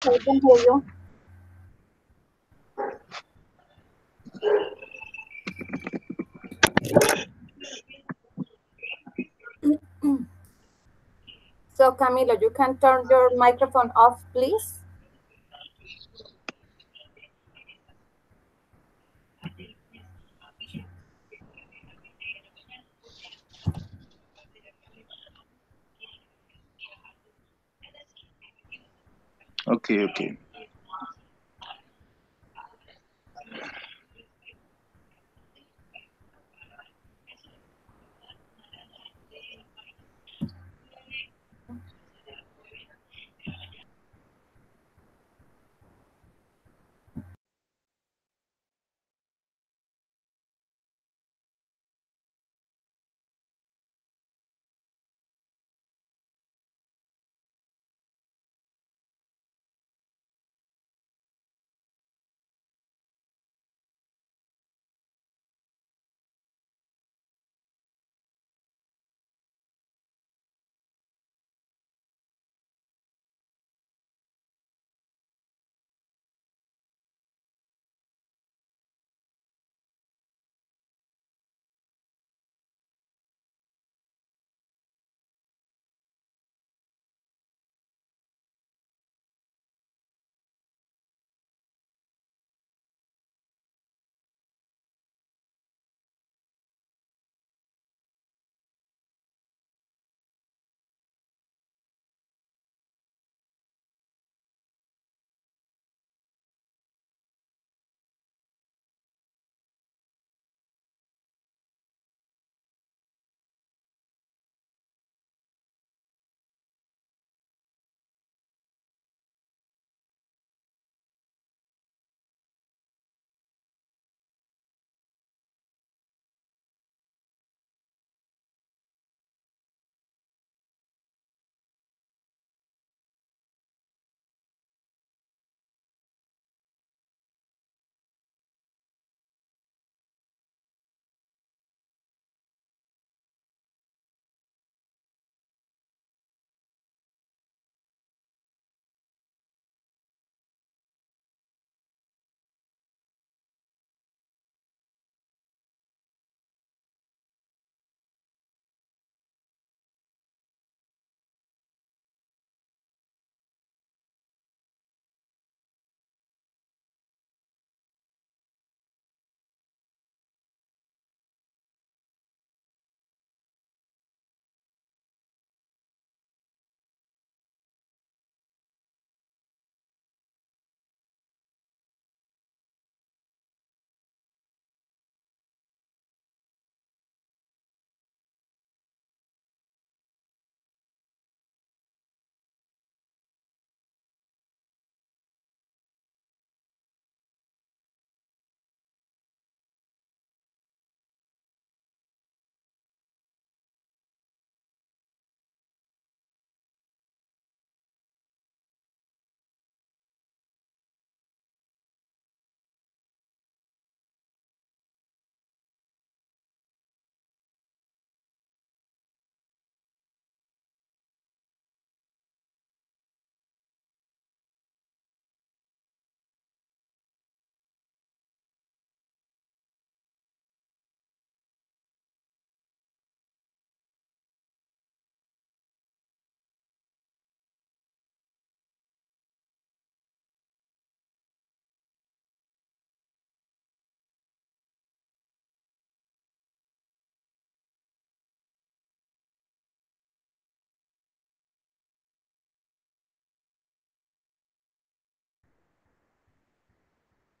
I can hear you. So, Camilo, you can turn your microphone off, please. Okay, okay.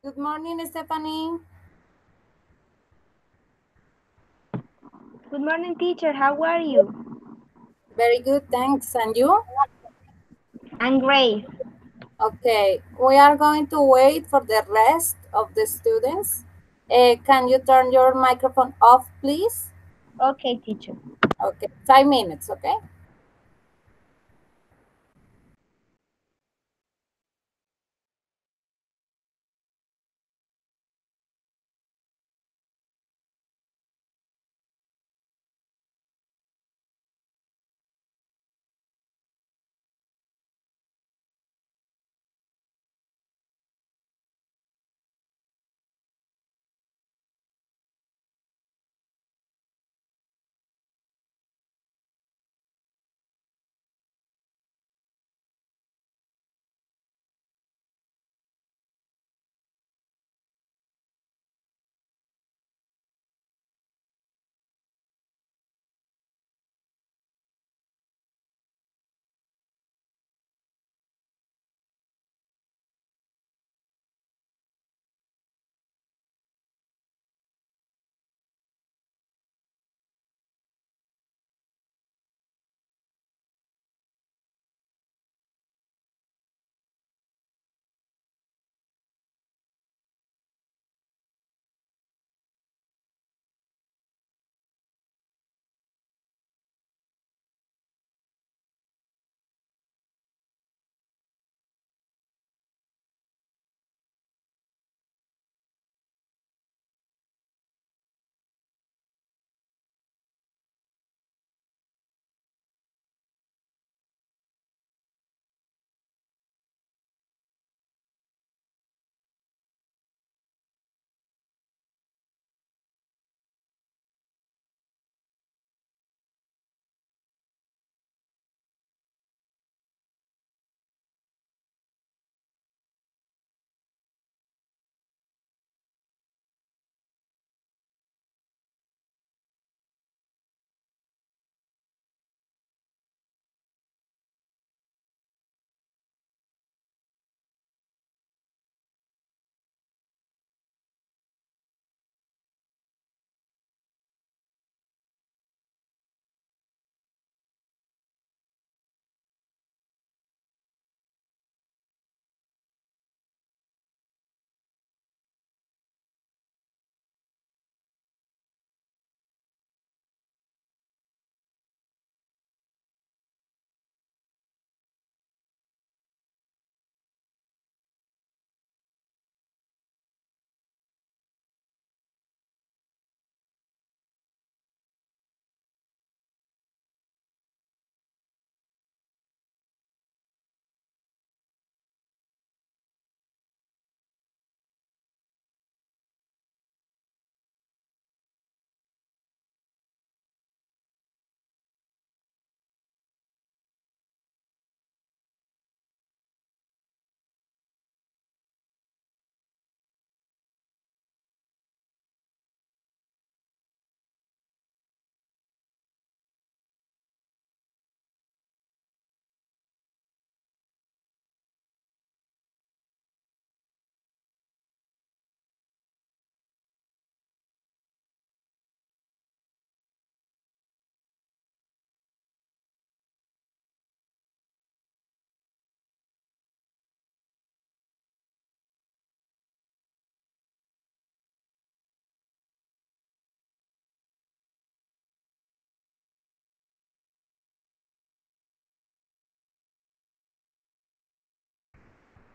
Good morning, Stephanie. Good morning, teacher. How are you? Very good, thanks. And you? I'm great. Okay, we are going to wait for the rest of the students. Can you turn your microphone off, please? Okay, teacher. Okay, 5 minutes, okay?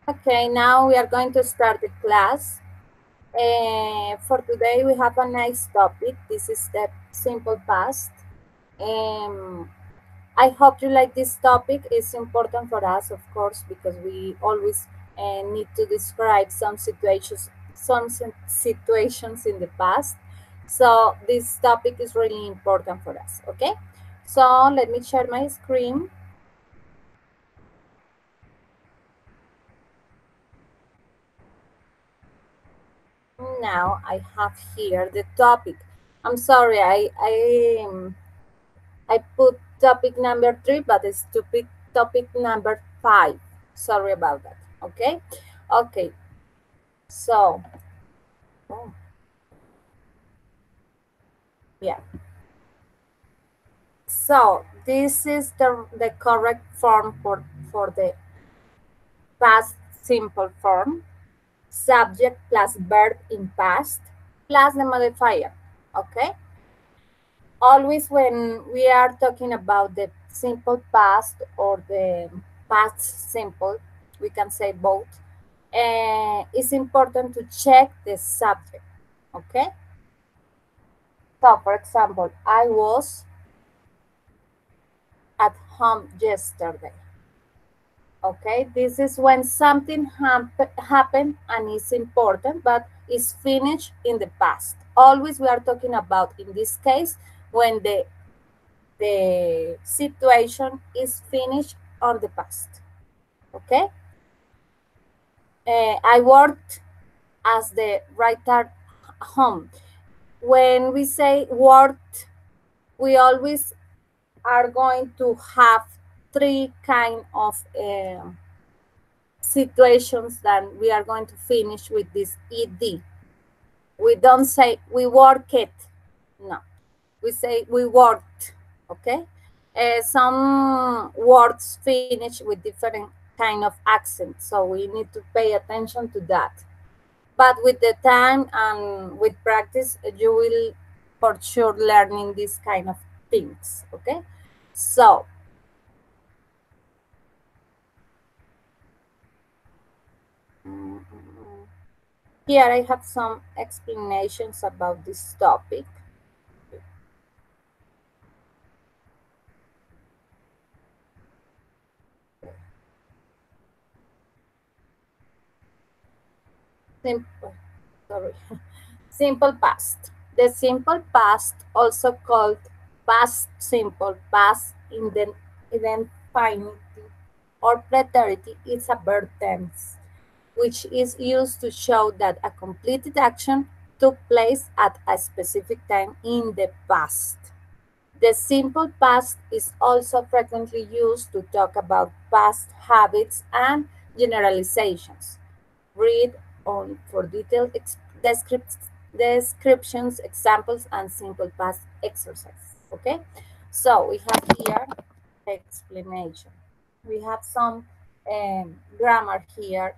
Okay, now we are going to start the class. For today, we have a nice topic. This is the simple past. Um, I hope you like this topic. It's important for us, of course, because we always need to describe some situations in the past. So this topic is really important for us. Okay, so let me share my screen. Now I have here the topic. I'm sorry, I put topic number 3, but it's topic number 5. Sorry about that. Okay, okay. So, oh, yeah. So this is the correct form for the past simple form. Subject plus verb in past plus the modifier. Okay. Always when we are talking about the simple past or the past simple, we can say both, it's important to check the subject. Okay, so for example, I was at home yesterday. Okay, this is when something happened and is important but is finished in the past. Always we are talking about, in this case, when the situation is finished on the past. Okay, I worked as the writer home. When we say worked, we always are going to have three kind of situations that we are going to finish with this ed. We don't say we work it, no, we say we worked. Okay, some words finish with different kind of accent, so we need to pay attention to that. But with the time and with practice, you will for sure learning these kind of things. Okay, so here I have some explanations about this topic. Simple, sorry. Simple past. The simple past, also called past simple, past indefinite, or preterite, is a verb tense, which is used to show that a completed action took place at a specific time in the past. The simple past is also frequently used to talk about past habits and generalizations. Read on for detailed descriptions, examples, and simple past exercise. Okay, so we have here explanation. We have some grammar here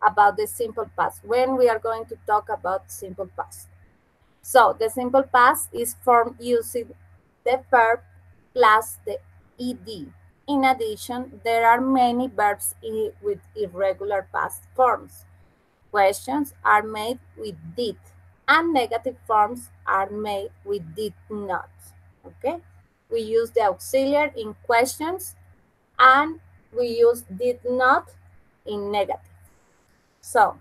about the simple past when we are going to talk about simple past. So the simple past is formed using the verb plus the ed. In addition, there are many verbs with irregular past forms. Questions are made with did, and negative forms are made with did not. Okay, we use the auxiliary in questions and we use did not in negative. So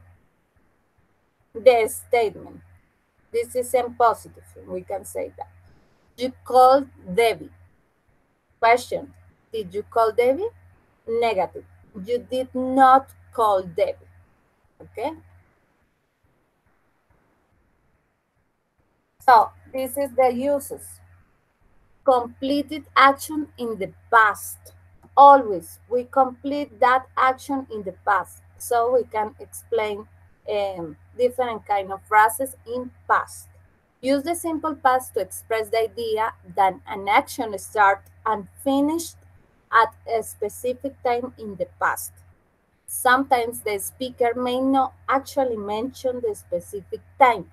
the statement, this is in positive, we can say that. You called Debbie. Question, did you call Debbie? Negative, you did not call Debbie. Okay, so this is the uses. Completed action in the past. Always we complete that action in the past, so we can explain different kind of phrases in past. Use the simple past to express the idea that an action started and finished at a specific time in the past. Sometimes the speaker may not actually mention the specific time,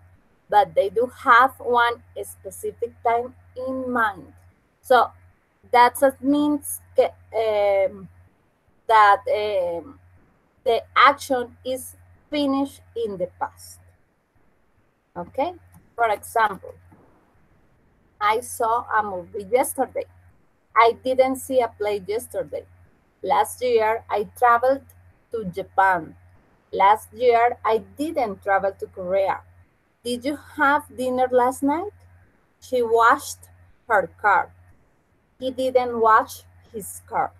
but they do have one specific time in mind. So that means that the action is finished in the past. Okay? For example, I saw a movie yesterday. I didn't see a play yesterday. Last year, I traveled to Japan. Last year, I didn't travel to Korea. Did you have dinner last night? She washed her car. He didn't wash his car.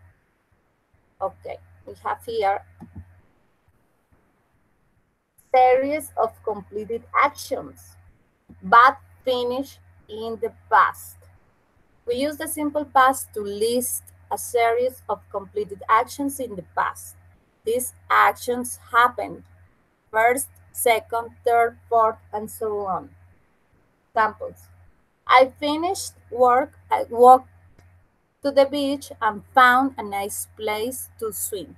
Okay, we have here series of completed actions, but finished in the past. We use the simple past to list a series of completed actions in the past. These actions happened first, second, third, fourth, and so on. Examples. I finished work, I walked to the beach and found a nice place to swim.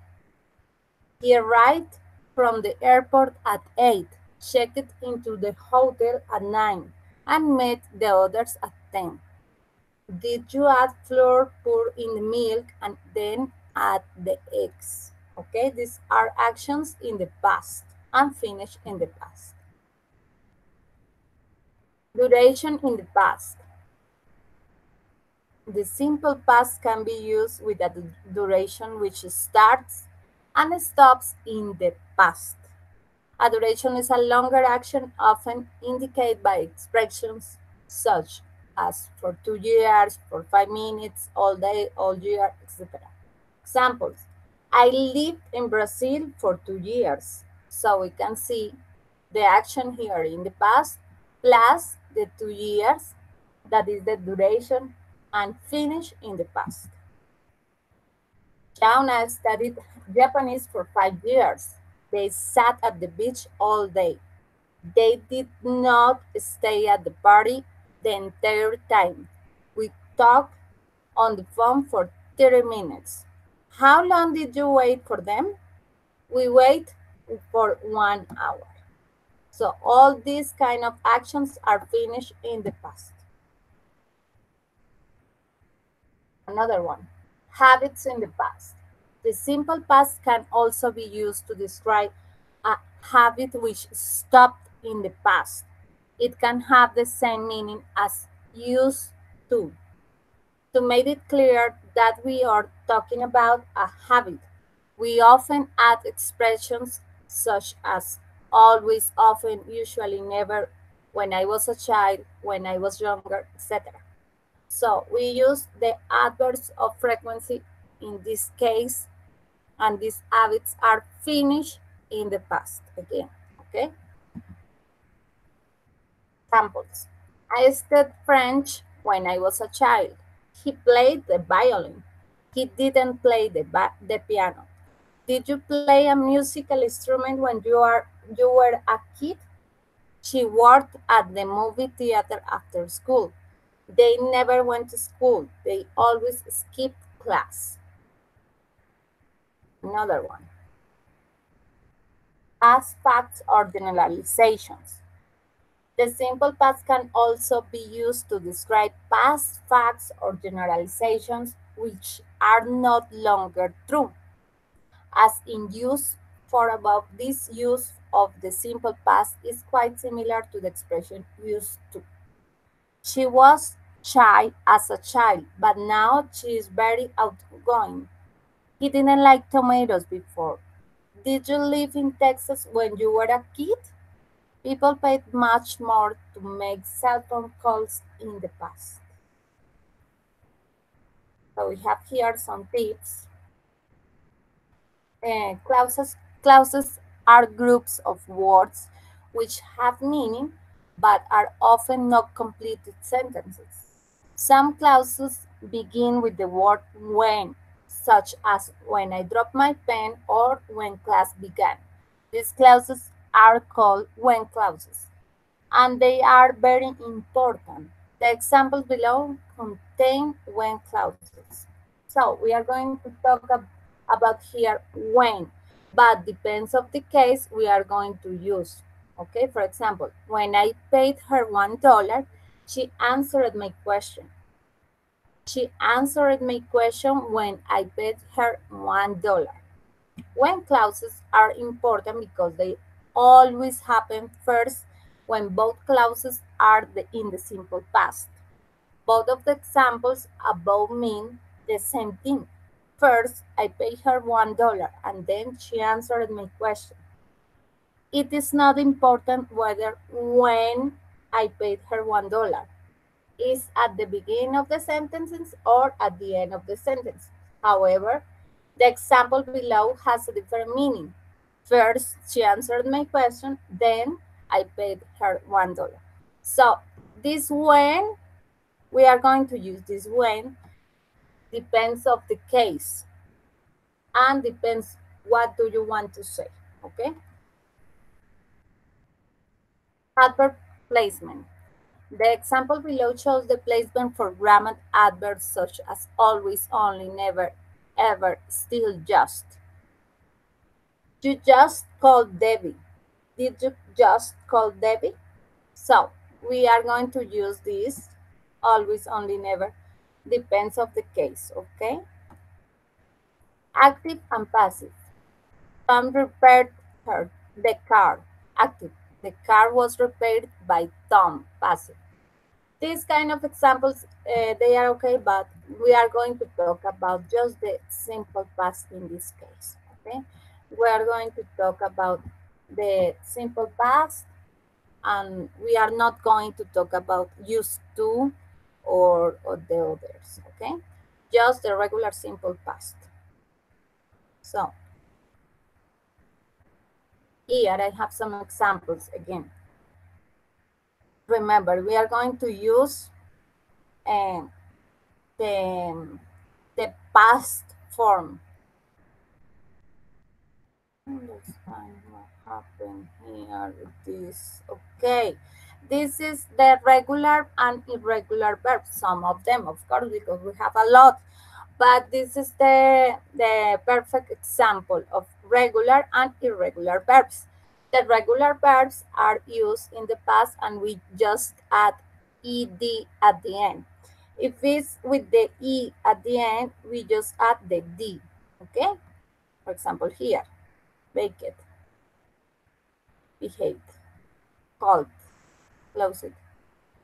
He arrived from the airport at 8, checked into the hotel at 9, and met the others at 10. Did you add flour, pour in the milk, and then add the eggs? Okay, these are actions in the past and finished in the past. Duration in the past. The simple past can be used with a duration which starts and stops in the past. A duration is a longer action often indicated by expressions such as for 2 years, for 5 minutes, all day, all year, etc. Examples. I lived in Brazil for 2 years. So we can see the action here in the past plus the 2 years, that is the duration, and finish in the past. Shauna studied Japanese for 5 years. They sat at the beach all day. They did not stay at the party the entire time. We talked on the phone for 30 minutes. How long did you wait for them? We wait for 1 hour. So all these kind of actions are finished in the past. Another one, habits in the past. The simple past can also be used to describe a habit which stopped in the past. It can have the same meaning as used to. To make it clear that we are talking about a habit, we often add expressions such as always, often, usually, never, when I was a child, when I was younger, etc. So we use the adverbs of frequency in this case, and these habits are finished in the past again, okay? Examples. I studied French when I was a child. He played the violin. He didn't play the piano. Did you play a musical instrument when you were a kid? She worked at the movie theater after school. They never went to school. They always skipped class. Another one. Past facts or generalizations. The simple past can also be used to describe past facts or generalizations which are not longer true. As in use for above, this use of the simple past is quite similar to the expression used to. She was shy as a child, but now she is very outgoing. He didn't like tomatoes before. Did you live in Texas when you were a kid? People paid much more to make cell phone calls in the past. So we have here some tips. Clauses are groups of words which have meaning but are often not completed sentences. Some clauses begin with the word when, such as when I dropped my pen or when class began. These clauses are called when clauses, and they are very important. The examples below contain when clauses. So we are going to talk about here when, but depends of the case we are going to use. Okay, for example, when I paid her $1, she answered my question. She answered my question when I paid her $1. When clauses are important because they always happen first when both clauses are in the simple past. Both of the examples above mean the same thing. First, I paid her $1 and then she answered my question. It is not important whether when I paid her $1 is at the beginning of the sentence or at the end of the sentence. However, the example below has a different meaning. First, she answered my question, then I paid her $1. So this when, we are going to use this when, depends of the case and depends what do you want to say, okay? Adverb placement. The example below shows the placement for grammar adverbs such as always, only, never, ever, still, just. You just called Debbie. Did you just call Debbie? So we are going to use this always, only, never. Depends of the case, okay? Active and passive. Tom repaired the car. Active. The car was repaired by Tom. Passive. These kind of examples, they are okay, but we are going to talk about just the simple past in this case, okay? We are going to talk about the simple past, and we are not going to talk about used to or the others, okay? Just the regular simple past. So, here I have some examples again. Remember, we are going to use the past form. Let's find what happened here with this. Okay, this is the regular and irregular verbs. Some of them, of course, because we have a lot. But this is the perfect example of regular and irregular verbs. The regular verbs are used in the past and we just add ed at the end. If it's with the e at the end, we just add the d, okay? For example, here, baked, behaved, called, closed.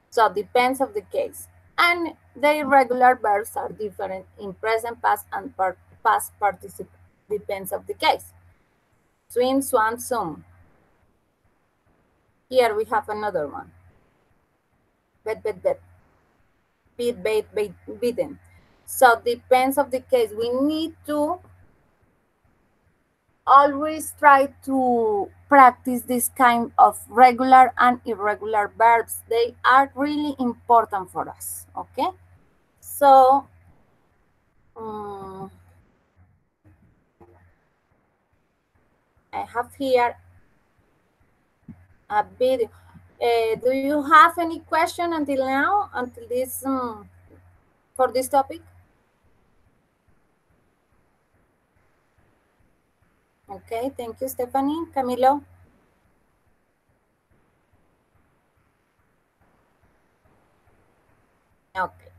So depends of the case. And the irregular verbs are different in present, past, and past participle. Depends of the case. Swim, swam, swum. Here we have another one. Bet, bet, bet. Beat, bait, bait, beaten. So depends of the case. We need to always try to practice this kind of regular and irregular verbs. They are really important for us, okay? So, I have here a video. Do you have any question until now, until this, for this topic? Okay, thank you, Stephanie. Camilo? Okay.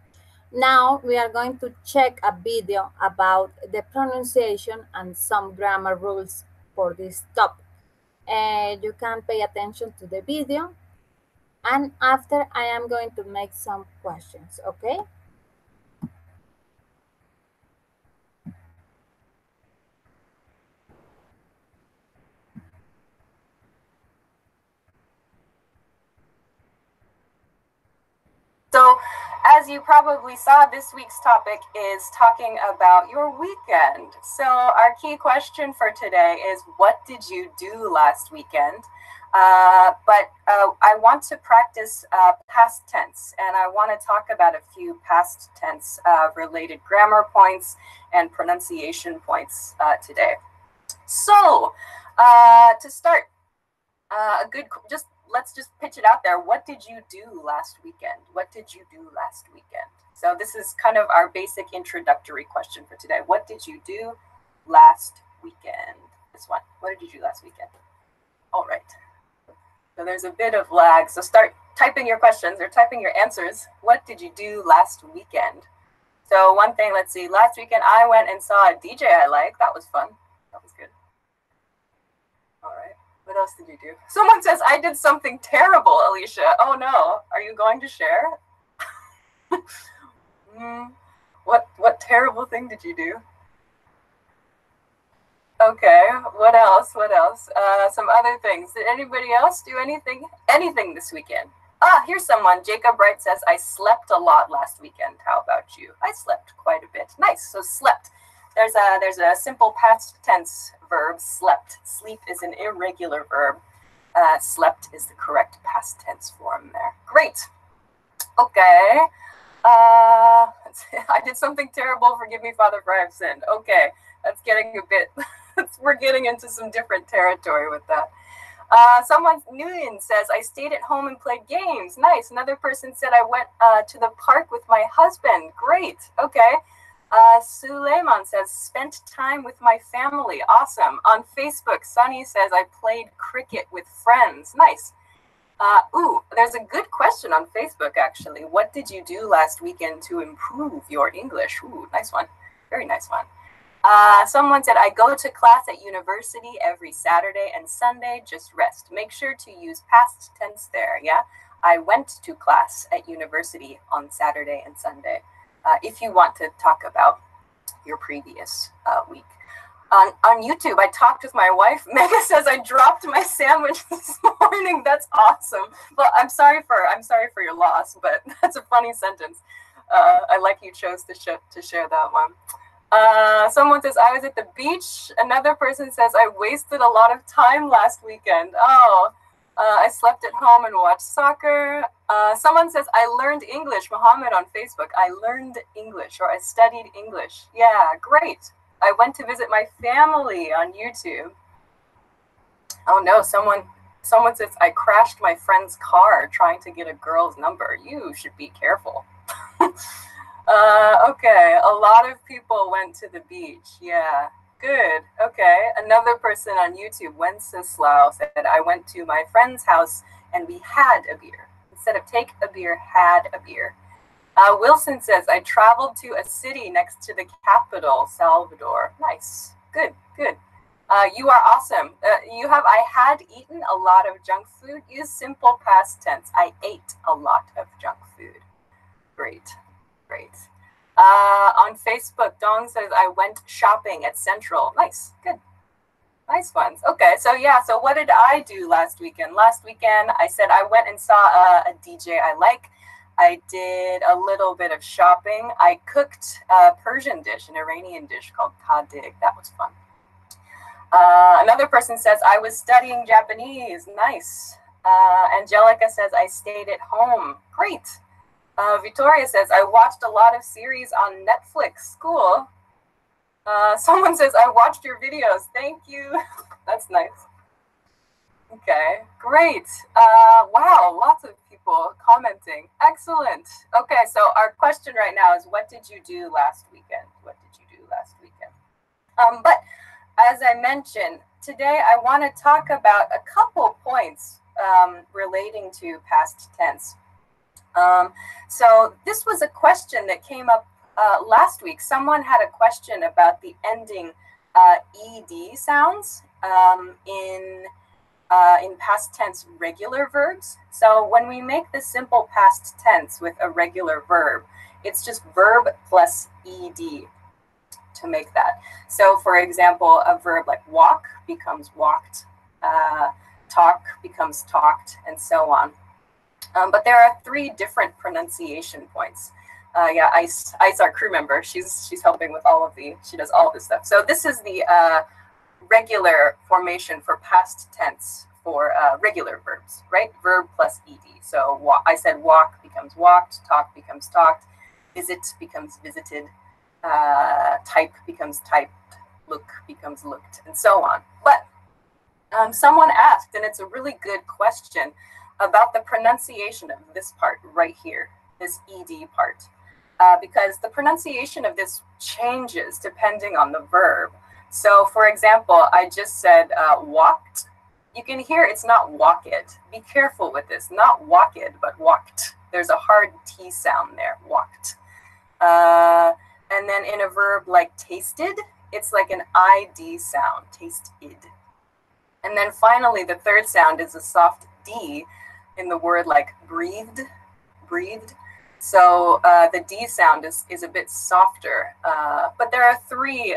Now we are going to check a video about the pronunciation and some grammar rules for this topic. You can pay attention to the video, and after I am going to make some questions, okay? So, as you probably saw, this week's topic is talking about your weekend. So, our key question for today is, what did you do last weekend? But I want to practice past tense, and I want to talk about a few past tense related grammar points and pronunciation points today. So, to start, let's just pitch it out there. What did you do last weekend? What did you do last weekend? So this is kind of our basic introductory question for today. What did you do last weekend? This one. What did you do last weekend? All right. So there's a bit of lag. So start typing your questions or typing your answers. What did you do last weekend? So one thing, let's see. Last weekend, I went and saw a DJ I like. That was fun. Sounds good. All right. What else did you do? Someone says, I did something terrible, Alicia. Oh no. Are you going to share? What terrible thing did you do? Okay, what else? What else? Some other things. Did anybody else do anything this weekend? Ah, here's someone. Jacob Wright says, I slept a lot last weekend. How about you? I slept quite a bit. Nice. So slept. There's a simple past tense verb, slept. Sleep is an irregular verb. Slept is the correct past tense form there. Great. Okay. I did something terrible. Forgive me, Father, for I have sinned. Okay. That's getting a bit, we're getting into some different territory with that. Someone, Nguyen, says, I stayed at home and played games. Nice. Another person said, I went to the park with my husband. Great. Okay. Suleiman says, spent time with my family. Awesome. On Facebook, Sunny says, I played cricket with friends. Nice. Ooh, there's a good question on Facebook, actually. What did you do last weekend to improve your English? Ooh, nice one. Very nice one. Someone said, I go to class at university every Saturday and Sunday, just rest. Make sure to use past tense there, yeah? I went to class at university on Saturday and Sunday, if you want to talk about your previous week. On YouTube, I talked with my wife. Mega says, I dropped my sandwich this morning. That's awesome. Well, I'm sorry for your loss, but that's a funny sentence. I like you chose to share that one. Someone says, I was at the beach. Another person says, I wasted a lot of time last weekend. Oh, I slept at home and watched soccer. Someone says, I learned English. Mohammed on Facebook, I learned English, or I studied English. Yeah, great. I went to visit my family on YouTube. Oh no, someone says, I crashed my friend's car trying to get a girl's number. You should be careful. Okay, a lot of people went to the beach. Yeah, good. Okay, another person on YouTube, Wenceslao, said, I went to my friend's house and we had a beer. Instead of take a beer, had a beer. Wilson says, I traveled to a city next to the capital, Salvador. Nice. Good, good. You are awesome. I had eaten a lot of junk food. Use simple past tense. I ate a lot of junk food. Great, great. On Facebook, Dong says, I went shopping at Central. Nice, good. Nice ones. Okay, so yeah, so what did I do last weekend? Last weekend, I said I went and saw a DJ I like. I did a little bit of shopping. I cooked a Persian dish, an Iranian dish called kadig. That was fun. Another person says, I was studying Japanese. Nice. Angelica says, I stayed at home. Great. Victoria says, I watched a lot of series on Netflix. Cool. Someone says, I watched your videos. Thank you. That's nice. Okay, great. Wow, lots of people commenting. Excellent. Okay, so our question right now is, what did you do last weekend? What did you do last weekend? But as I mentioned, today I want to talk about a couple points relating to past tense. So this was a question that came up last week. Someone had a question about the ending ed sounds in past tense regular verbs. So when we make the simple past tense with a regular verb, it's just verb plus ed to make that. So for example, a verb like walk becomes walked, talk becomes talked, and so on. But there are 3 different pronunciation points. Yeah, Ice, our crew member, she's helping with she does all this stuff. So this is the regular formation for past tense for regular verbs, right? Verb plus ed. So I said walk becomes walked, talk becomes talked, visit becomes visited, type becomes typed, look becomes looked, and so on. But someone asked, and it's a really good question, about the pronunciation of this part right here, this ed part, because the pronunciation of this changes depending on the verb. So for example, I just said walked. You can hear it's not walked. Be careful with this, not walked, but walked. There's a hard T sound there, walked. And then in a verb like tasted, It's like an ID sound, tasted. And then finally, the third sound is a soft D in the word like breathed, breathed. So the D sound is a bit softer, but there are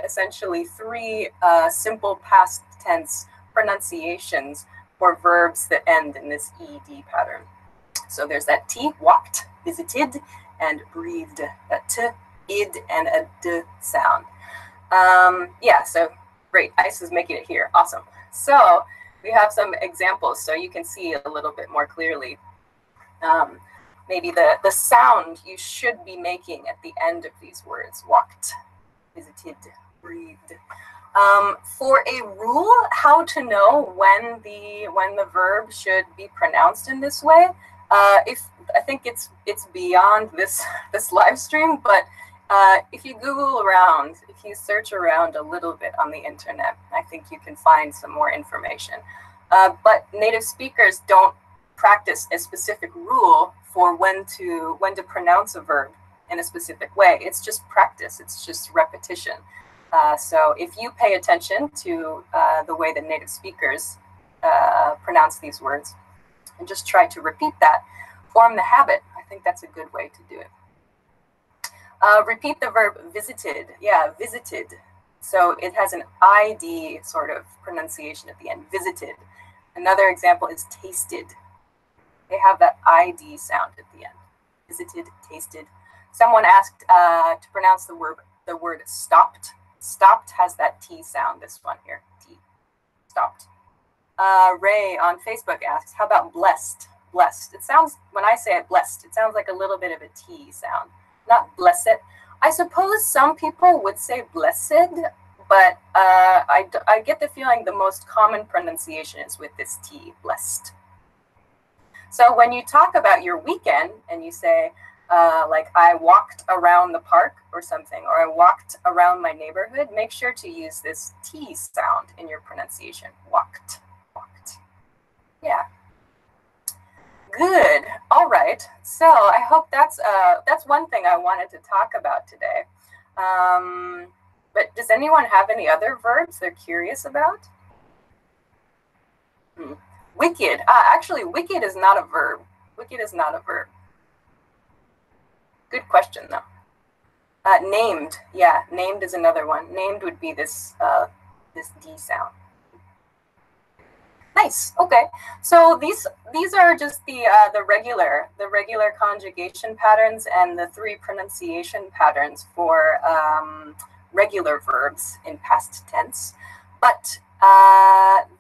essentially three simple past tense pronunciations for verbs that end in this ED pattern. So there's that T, walked, visited, and breathed, a T, id, and a D sound. Yeah, so great, ICE is making it here, awesome. So we have some examples so you can see a little bit more clearly. Maybe the sound you should be making at the end of these words, walked, visited, breathed. For a rule, how to know when the verb should be pronounced in this way, I think it's beyond this live stream, but if you Google around, if you search around a little bit on the internet, I think you can find some more information. But native speakers don't practice a specific rule for when to pronounce a verb in a specific way. It's just practice. It's just repetition. So if you pay attention to the way that native speakers pronounce these words and just try to repeat that, form the habit, I think that's a good way to do it. Repeat the verb visited. Yeah, visited. So it has an ID sort of pronunciation at the end, visited. Another example is tasted. They have that ID sound at the end. Visited, tasted. Someone asked to pronounce the word stopped. Stopped has that T sound, this one here, T, stopped. Ray on Facebook asks, how about blessed? Blessed. It sounds, when I say it blessed, it sounds like a little bit of a T sound, not blessed. I suppose some people would say blessed, but I get the feeling the most common pronunciation is with this T, blessed. So when you talk about your weekend and you say, like I walked around the park or something, or I walked around my neighborhood, make sure to use this T sound in your pronunciation. Walked, walked. Yeah. Good. All right. So I hope that's one thing I wanted to talk about today. But does anyone have any other verbs they're curious about? Wicked. Actually, wicked is not a verb. Wicked is not a verb. Good question, though. Named. Yeah, named is another one. Named would be this this D sound. Nice. Okay. So these are just the regular conjugation patterns and the three pronunciation patterns for regular verbs in past tense. But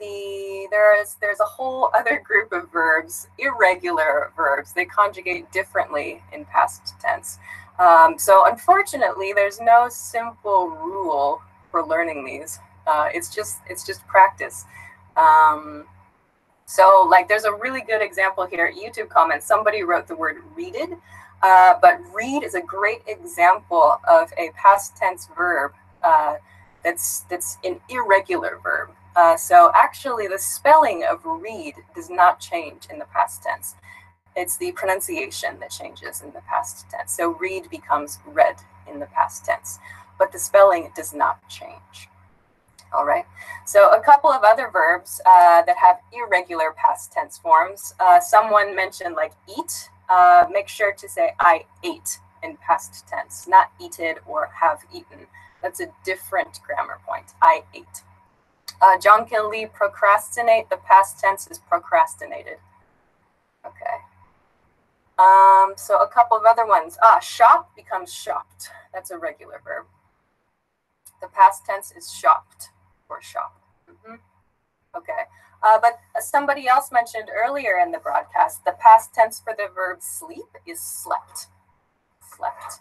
there's a whole other group of verbs, irregular verbs. They conjugate differently in past tense. So unfortunately, there's no simple rule for learning these. It's just practice. So like there's a really good example here, YouTube comment, somebody wrote the word readed, but read is a great example of a past tense verb that's an irregular verb. So actually the spelling of read does not change in the past tense. It's the pronunciation that changes in the past tense. So read becomes read in the past tense, but the spelling does not change. All right, so a couple of other verbs that have irregular past tense forms. Someone mentioned like eat. Make sure to say I ate in past tense, not eated or have eaten. That's a different grammar point. I ate. John Lee, procrastinate. The past tense is procrastinated. Okay. So a couple of other ones. Shop becomes shopped. That's a regular verb. The past tense is shopped. Or shop. Okay. But somebody else mentioned earlier in the broadcast, the past tense for the verb sleep is slept. Slept.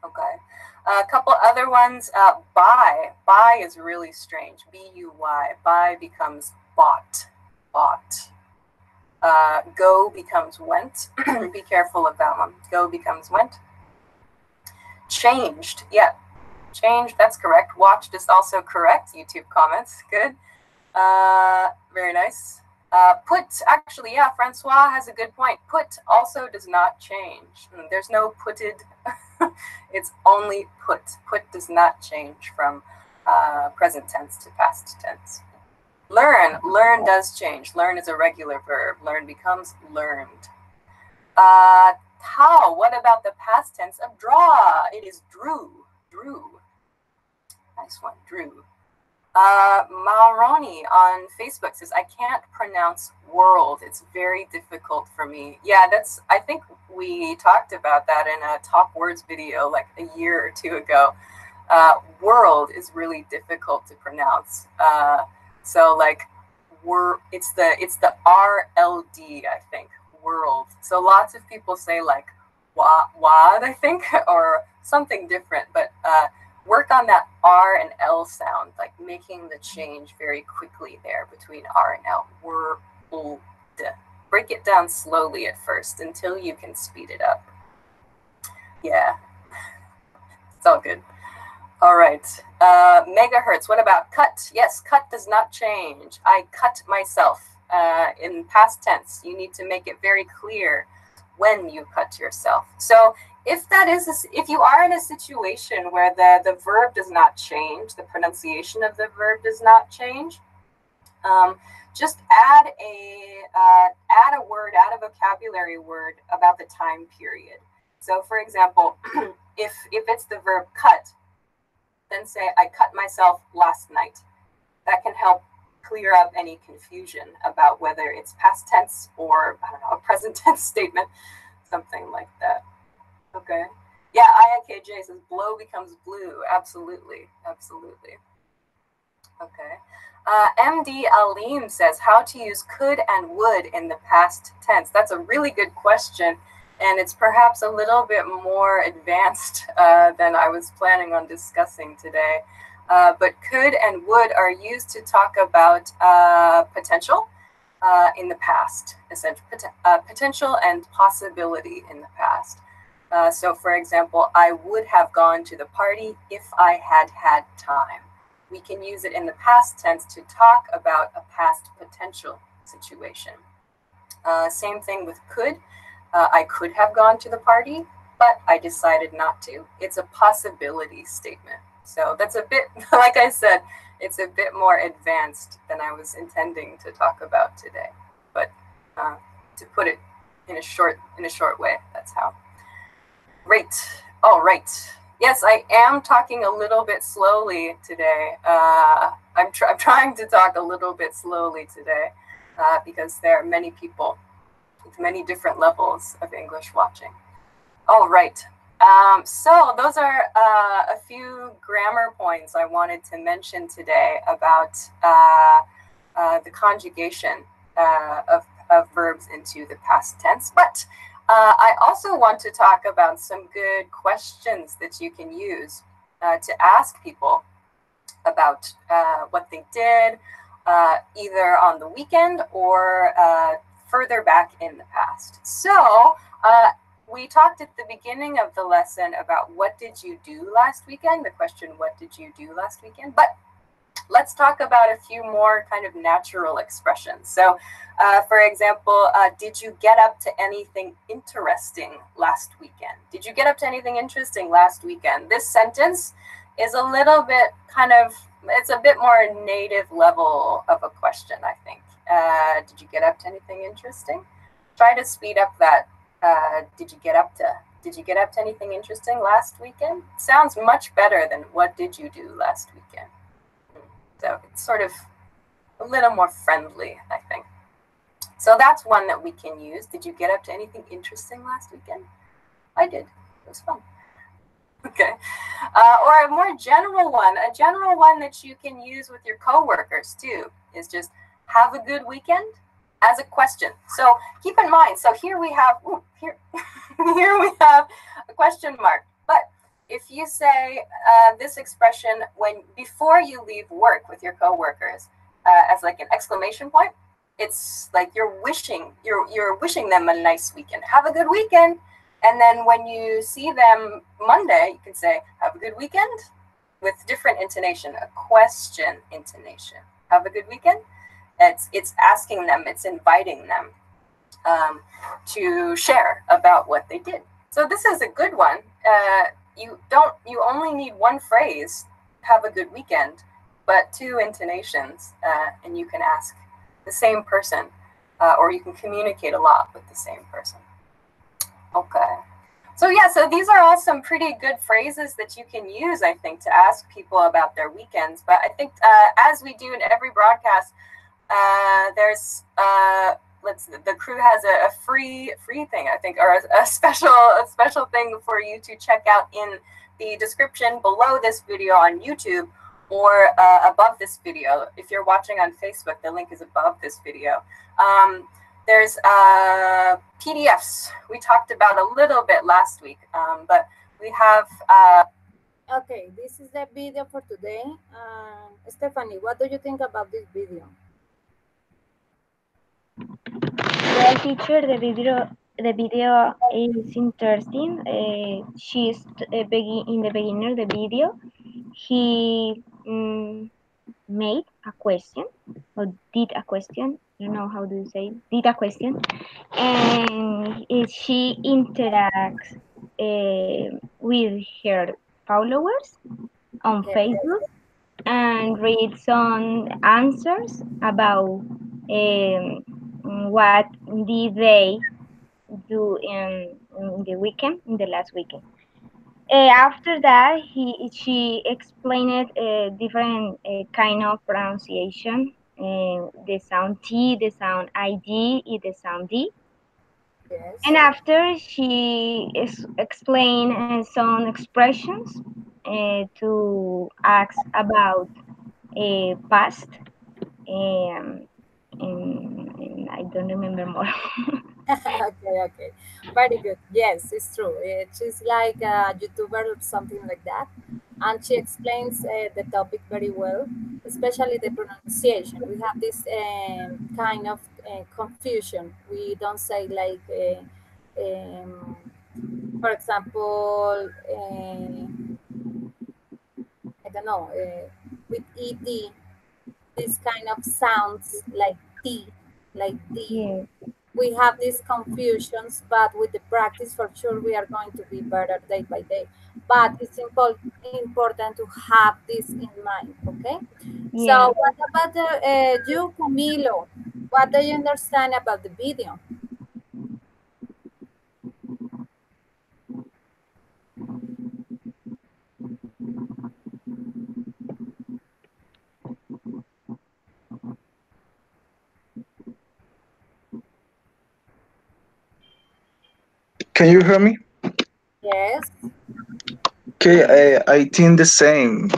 Okay. A couple other ones. Buy. Buy is really strange. B-U-Y. Buy becomes bought. Bought. Go becomes went. Be careful of that one. Go becomes went. Changed. Yeah. Changed, that's correct. Watched is also correct. YouTube comments, good. Very nice. Put, actually, yeah, Francois has a good point. Put also does not change. There's no putted. It's only put. Put does not change from present tense to past tense. Learn. Learn does change. Learn is a regular verb. Learn becomes learned. How? What about the past tense of draw? It is drew. Drew. Nice one. Drew. Mauroni on Facebook says, I can't pronounce world. It's very difficult for me. Yeah, I think we talked about that in a top words video like a year or two ago. World is really difficult to pronounce. So like it's the RLD, I think, world. So lots of people say like wad, I think, or something different, but work on that R and L sound, like making the change very quickly there between R and L. World. Break it down slowly at first until you can speed it up. Yeah, it's all good. All right, megahertz, what about cut? Yes, cut does not change. I cut myself. In past tense, you need to make it very clear when you cut yourself. So if you are in a situation where the verb does not change, the pronunciation of the verb does not change, just add a word, add a vocabulary word about the time period. So for example, if it's the verb cut, then say, I cut myself last night. That can help clear up any confusion about whether it's past tense or, I don't know, a present tense statement, something like that. Okay. Yeah, IIKJ says blow becomes blue. Absolutely. Absolutely. Okay. MD Alim says how to use could and would in the past tense. That's a really good question. And it's perhaps a little bit more advanced than I was planning on discussing today. But could and would are used to talk about potential in the past, essentially, potential and possibility in the past. So for example, I would have gone to the party if I had had time. We can use it in the past tense to talk about a past potential situation. Same thing with could. I could have gone to the party, but I decided not to. It's a possibility statement. So that's a bit, like I said, it's a bit more advanced than I was intending to talk about today. But to put it in a short way, that's how. Right. All right. Yes, I am talking a little bit slowly today. I'm trying to talk a little bit slowly today because there are many people with many different levels of English watching. All right. So those are a few grammar points I wanted to mention today about the conjugation of verbs into the past tense. But I also want to talk about some good questions that you can use to ask people about what they did either on the weekend or further back in the past. So we talked at the beginning of the lesson about what did you do last weekend? The question, what did you do last weekend? But let's talk about a few more kind of natural expressions. So for example, did you get up to anything interesting last weekend? Did you get up to anything interesting last weekend? This sentence is a little bit it's a bit more native level of a question, I think. Did you get up to anything interesting? Try to speed up that. Did you get up to anything interesting last weekend? Sounds much better than what did you do last weekend? So it's sort of a little more friendly, I think. So that's one that we can use. Did you get up to anything interesting last weekend? I did. It was fun. Okay. Or a more general one, that you can use with your coworkers too, is just have a good weekend as a question. So keep in mind, so here we have, here we have a question mark. But if you say this expression before you leave work with your coworkers as like an exclamation point, it's like you're wishing them a nice weekend. Have a good weekend. And then when you see them Monday, you can say, have a good weekend, with different intonation, a question intonation. Have a good weekend. It's asking them, it's inviting them to share about what they did. So this is a good one. You only need one phrase, have a good weekend, but two intonations, and you can ask the same person, or you can communicate a lot with the same person. Okay. So yeah, so these are all some pretty good phrases that you can use, I think, to ask people about their weekends. But I think as we do in every broadcast, there's the crew has a free thing, I think, or a special thing for you to check out in the description below this video on YouTube, or above this video. If you're watching on Facebook, the link is above this video. There's PDFs we talked about a little bit last week, but we have... Okay, this is the video for today. Stephanie, what do you think about this video? Well, teacher, the video is interesting. She's in the beginning of the video. He made a question, or did a question. I don't know how do you say, did a question, and she interacts with her followers on Facebook and read some answers about what did they do in the weekend, in the last weekend. After that, she explained different kind of pronunciation, the sound T, the sound ID, and the sound D. Yes. And after she explained some expressions to ask about past, and I don't remember more. Okay. Very good. Yes, it's true. She's like a YouTuber or something like that. And she explains the topic very well, especially the pronunciation. We have this kind of confusion. We don't say like, for example, I don't know, with ED, this kind of sounds like T, like D. Yeah. We have these confusions, but with the practice, for sure, we are going to be better day by day. But it's important to have this in mind, okay? Yeah. So what about you, Camilo? What do you understand about the video? Can you hear me? Yes. Okay, I think the same.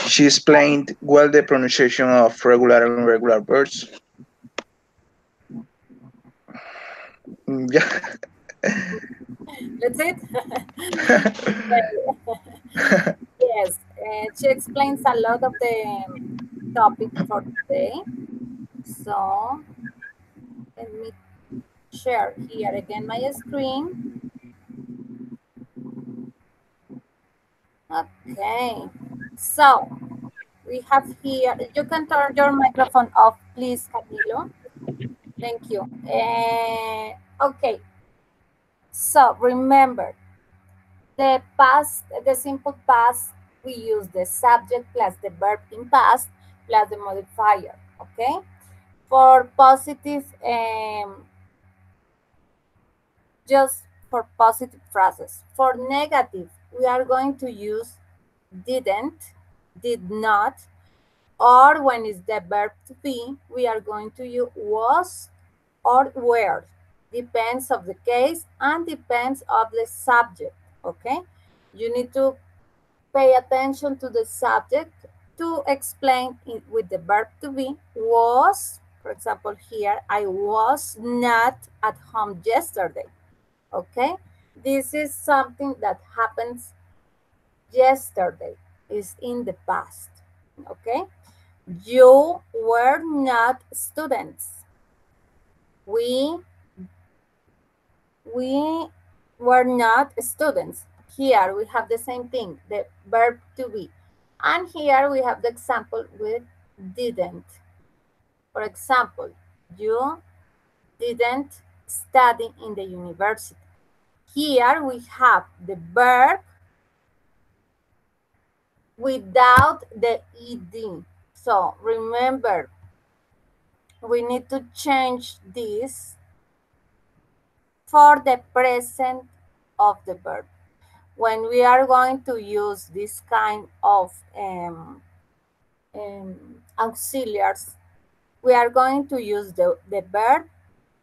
She explained well the pronunciation of regular and irregular verbs. Yeah. That's it. Yes, she explains a lot of the topic for today. So let me share here again my screen. Okay, so we have here, you can turn your microphone off, please, Camilo. Thank you. Okay, so remember, the simple past, we use the subject plus the verb in past plus the modifier, okay? For positive, just for positive phrases. For negative, we are going to use didn't, did not, or when it's the verb to be, we are going to use was or were. Depends of the case and depends of the subject, okay? You need to pay attention to the subject to explain it with the verb to be. Was, for example, here, I was not at home yesterday, okay? This is something that happens yesterday, is in the past, okay? You were not students. We were not students. Here we have the same thing, the verb to be. And here we have the example with didn't, For example, you didn't study in the university. Here we have the verb without the ed. So remember, we need to change this for the present of the verb. When we are going to use this kind of auxiliaries, we are going to use the verb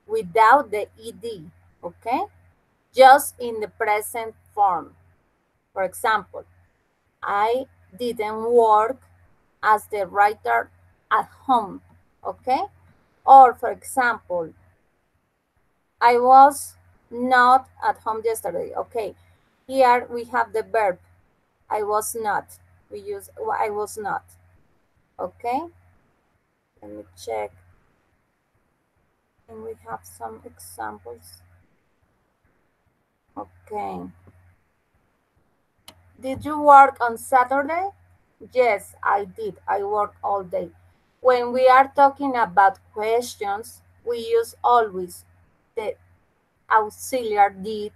without the ed, okay? Just in the present form. For example, I didn't work as the writer at home, okay? Or for example, I was not at home yesterday, okay? Here we have the verb, I was not. We use I was not, okay? Let me check. And we have some examples. Okay. Did you work on Saturday? Yes, I did. I worked all day. When we are talking about questions, we use always the auxiliary did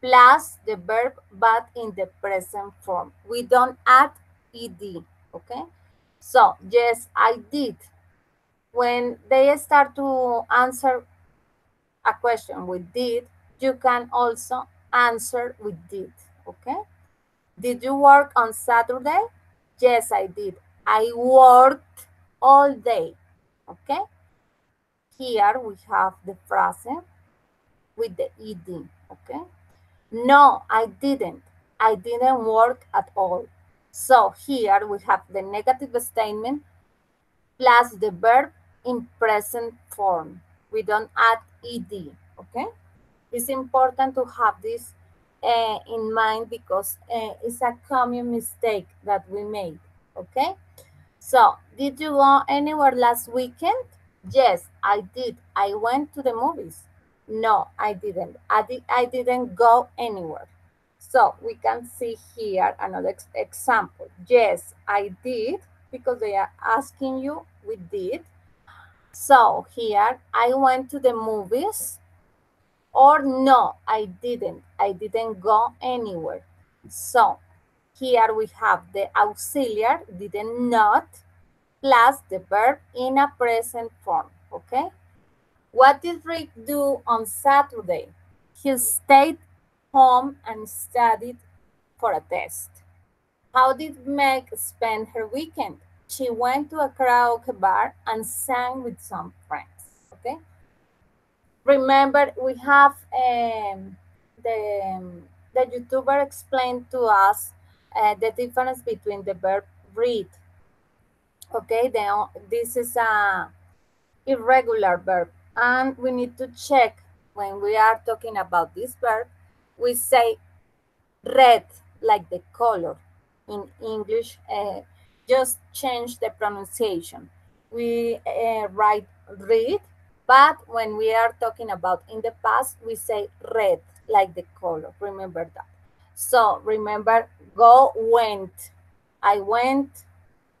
plus the verb but in the present form. We don't add ed, okay? So, yes, I did. When they start to answer a question with did, you can also answer with did, okay? Did you work on Saturday? Yes, I did. I worked all day, okay? Here we have the phrase with the ed, okay? No, I didn't. I didn't work at all. So here we have the negative statement plus the verb in present form. We don't add ed, okay? It's important to have this in mind because it's a common mistake that we made, okay? So, did you go anywhere last weekend? Yes, I did. I went to the movies. No, I didn't. I didn't go anywhere. So, we can see here another example. Yes, I did, because they are asking you, we did. So, here, I went to the movies. Or no, I didn't. I didn't go anywhere. So here we have the auxiliary, didn't not, plus the verb in a present form, okay? What did Rick do on Saturday? He stayed home and studied for a test. How did Meg spend her weekend? She went to a karaoke bar and sang with some friends, okay? Remember, we have the YouTuber explained to us the difference between the verb read. Okay, this is a irregular verb, and we need to check when we are talking about this verb. We say red, like the color. In English, just change the pronunciation. We write read, but when we are talking about in the past, we say red, like the color. Remember that. So remember, go, went. I went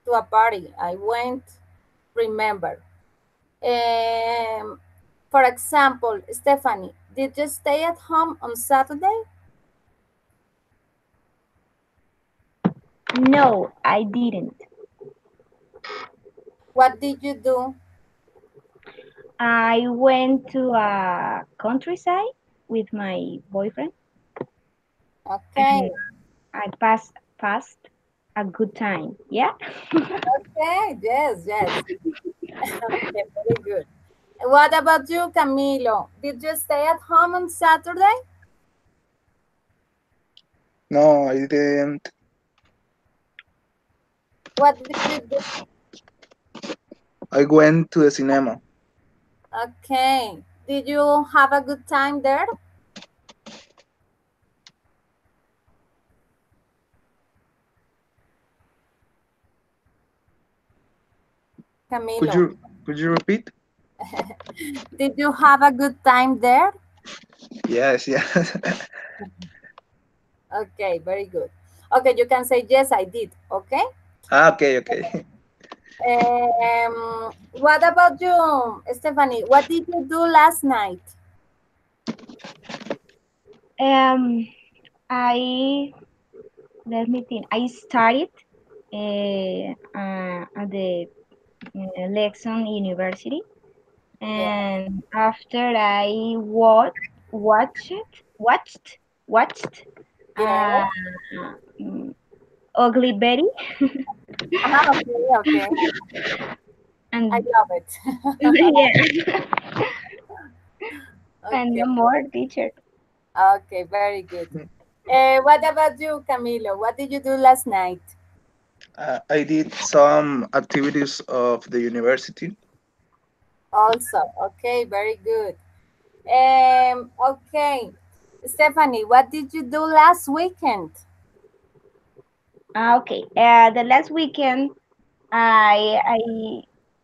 to a party. I went, remember. For example, Stephanie, did you stay at home on Saturday? No, I didn't. What did you do? I went to a countryside with my boyfriend. Okay. I passed a good time. Yeah. Okay, yes, yes. Okay, very good. What about you, Camilo? Did you stay at home on Saturday? No, I didn't. What did you do? I went to the cinema. Okay. Did you have a good time there? Camilo. Could you repeat? Did you have a good time there? Yes, yes. Okay, very good. Okay, you can say, yes, I did, okay? Okay, okay. What about you, Stephanie? What did you do last night? I let me think. I studied at the Lexon University, Yeah. and after I watched watched Yeah. uh, mm, Ugly Betty, Okay, okay. I and love it. yeah, and Okay, no more teacher. okay, very good. What about you, Camilo? What did you do last night? I did some activities of the university. Also, okay, very good. Okay, Stephanie, what did you do last weekend? Okay, the last weekend I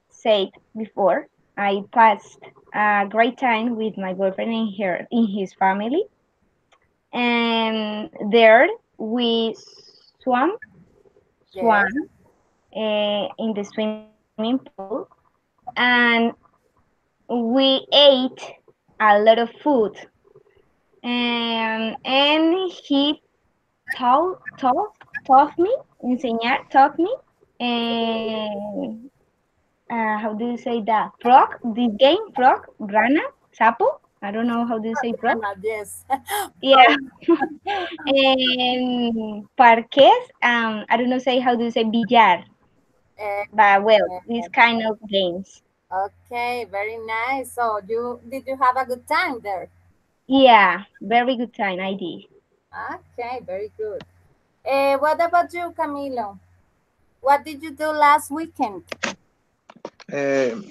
said before I passed a great time with my boyfriend in his family, and there we swam Yes. swam in the swimming pool, and we ate a lot of food, and he taught me taught me and how do you say that? Frog, this game, frog, rana, sapo. I don't know how do you say frog. Yes. Yeah, and parques. I don't know say how do you say billar, Eh, but well, these eh, kind of games. okay, very nice. So you have a good time there? Yeah, very good time. I did. Okay, very good. What about you, Camilo? What did you do last weekend? Uh,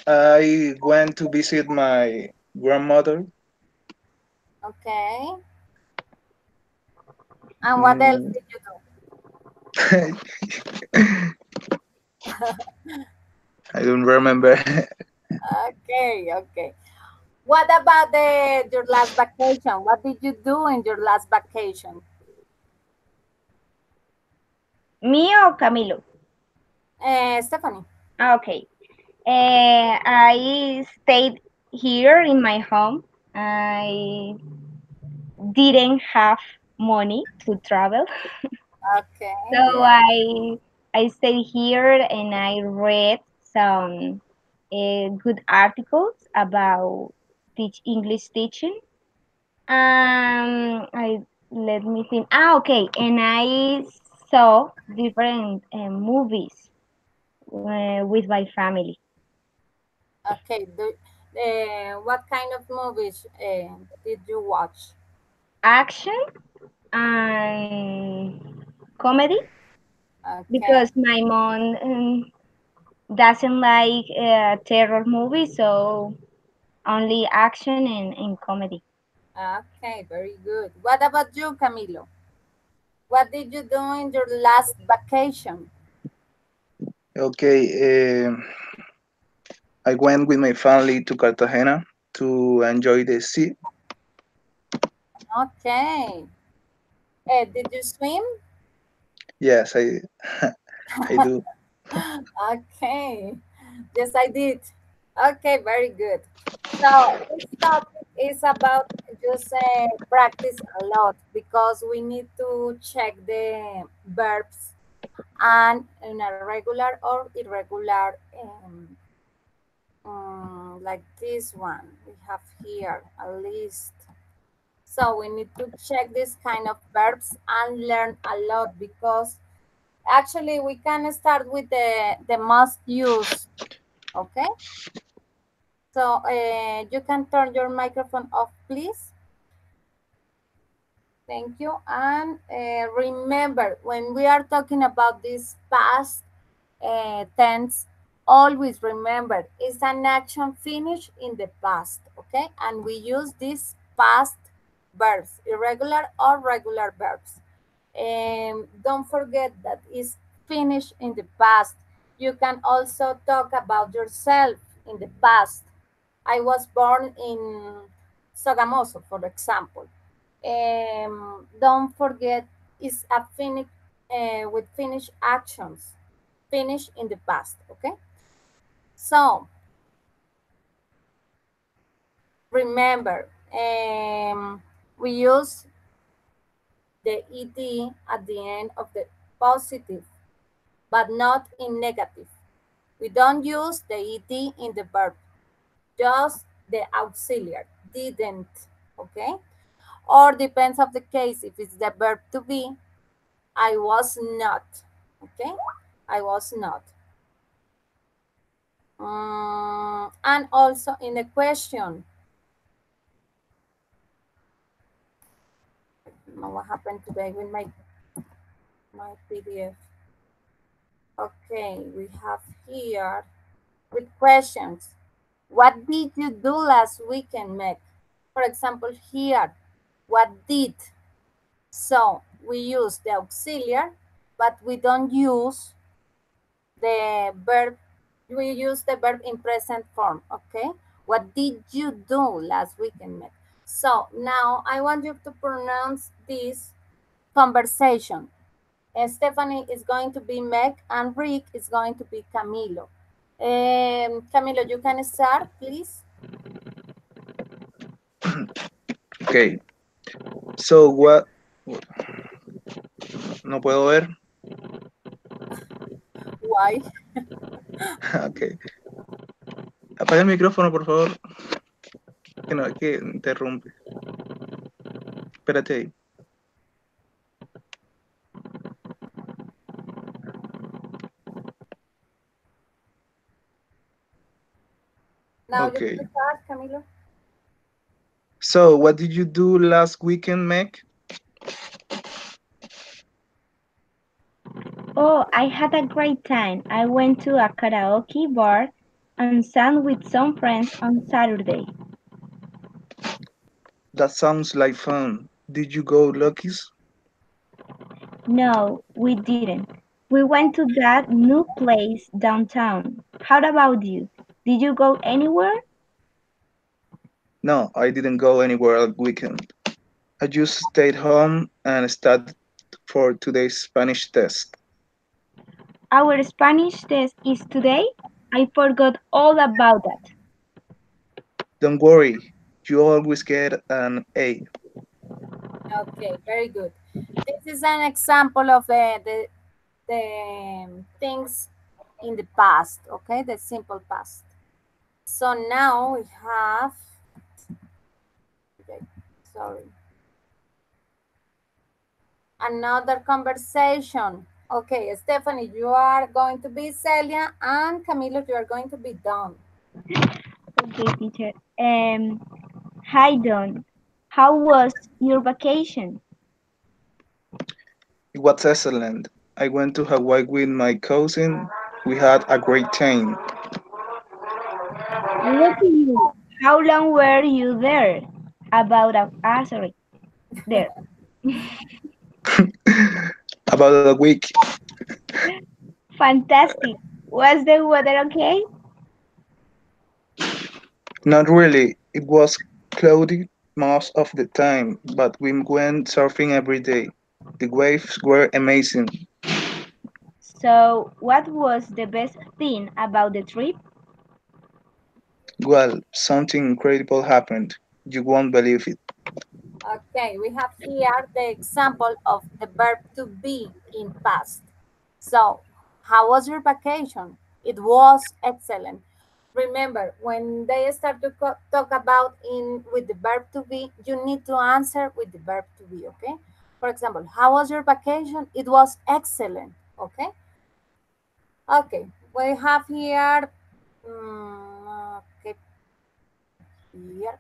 I went to visit my grandmother. Okay. And what else Mm, did you do? I don't remember. Okay, okay. What about your last vacation? What did you do in your last vacation? Me or Camilo? Stephanie. Okay. I stayed here in my home. I didn't have money to travel. Okay, So yeah. I stayed here and I read some good articles about English teaching. I let me think. Okay, and I saw different movies with my family. Okay. What kind of movies did you watch? Action and comedy Okay. because my mom doesn't like terror movies, so only action and comedy. Okay, very good. What about you, Camilo? What did you do in your last vacation? Okay, I went with my family to Cartagena to enjoy the sea. Okay. Did you swim? Yes, I I do. Okay. Yes, I did. Okay, very good. So this topic is about just practice a lot because we need to check the verbs and in a regular or irregular like this one we have here a list. So we need to check this kind of verbs and learn a lot because actually we can start with the must use. Okay, so you can turn your microphone off, please. Thank you. And remember, when we are talking about this past tense, always remember it's an action finished in the past, okay? And we use these past verbs, irregular or regular verbs. Don't forget that it's finished in the past. You can also talk about yourself in the past. I was born in Sogamoso, for example. Don't forget it's a with finished actions. finished in the past, okay? So, remember, we use the ed at the end of the positive, but not in negative. We don't use the ed in the verb, just the auxiliary, didn't, okay? Or depends of the case, if it's the verb to be, I was not, okay? I was not. And also in the question, what happened today with my PDF? Okay, we have here with questions. What did you do last weekend, Meg? For example, here, what did? So we use the auxiliary, but we don't use the verb. We use the verb in present form, okay? What did you do last weekend, Meg? So now I want you to pronounce this conversation. Stephanie is going to be Meg and Rick is going to be Camilo. Camilo, you can start, please. Okay. So what? No puedo ver. Why? Okay. Apaga el micrófono, por favor. Que no, que interrumpe. Espérate ahí. Now Okay. you can start, Camilo. So what did you do last weekend, Meg? Oh, I had a great time. I went to a karaoke bar and sang with some friends on Saturday. That sounds like fun. Did you go Lucky's? No, we didn't. We went to that new place downtown. How about you? Did you go anywhere? No, I didn't go anywhere all weekend. I just stayed home and studied for today's Spanish test. Our Spanish test is today. I forgot all about that. Don't worry, you always get an A. Okay, very good. This is an example of the things in the past, okay, the simple past. So now we have, okay, sorry, another conversation. Okay, Stephanie, you are going to be Celia, and Camilo, you are going to be Don. Okay, teacher. Hi, Don. How was your vacation? It was excellent. I went to Hawaii with my cousin. We had a great time. Lucky you. How long were you there? Sorry, there. About a week. Fantastic. Was the weather okay? Not really. It was cloudy most of the time, but we went surfing every day. The waves were amazing. So, what was the best thing about the trip? Well, something incredible happened. You won't believe it. Okay, we have here the example of the verb to be in past. So, how was your vacation? It was excellent. Remember, when they start to talk about with the verb to be, you need to answer with the verb to be, okay? For example, how was your vacation? It was excellent, okay? Okay, we have here, okay, here,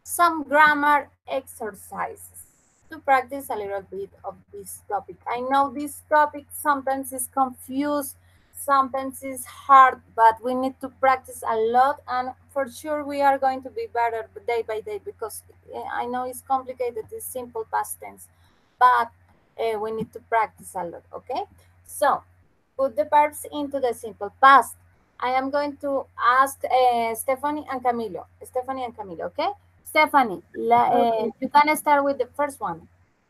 some grammar exercises to practice a little bit of this topic. I know this topic sometimes is confused, sometimes is hard, but we need to practice a lot, and for sure we are going to be better day by day, because I know it's complicated, it's simple past tense, but we need to practice a lot, okay? So put the verbs into the simple past. I am going to ask Stephanie and Camilo. Stephanie and Camilo, okay? Stephanie, you can start with the first one.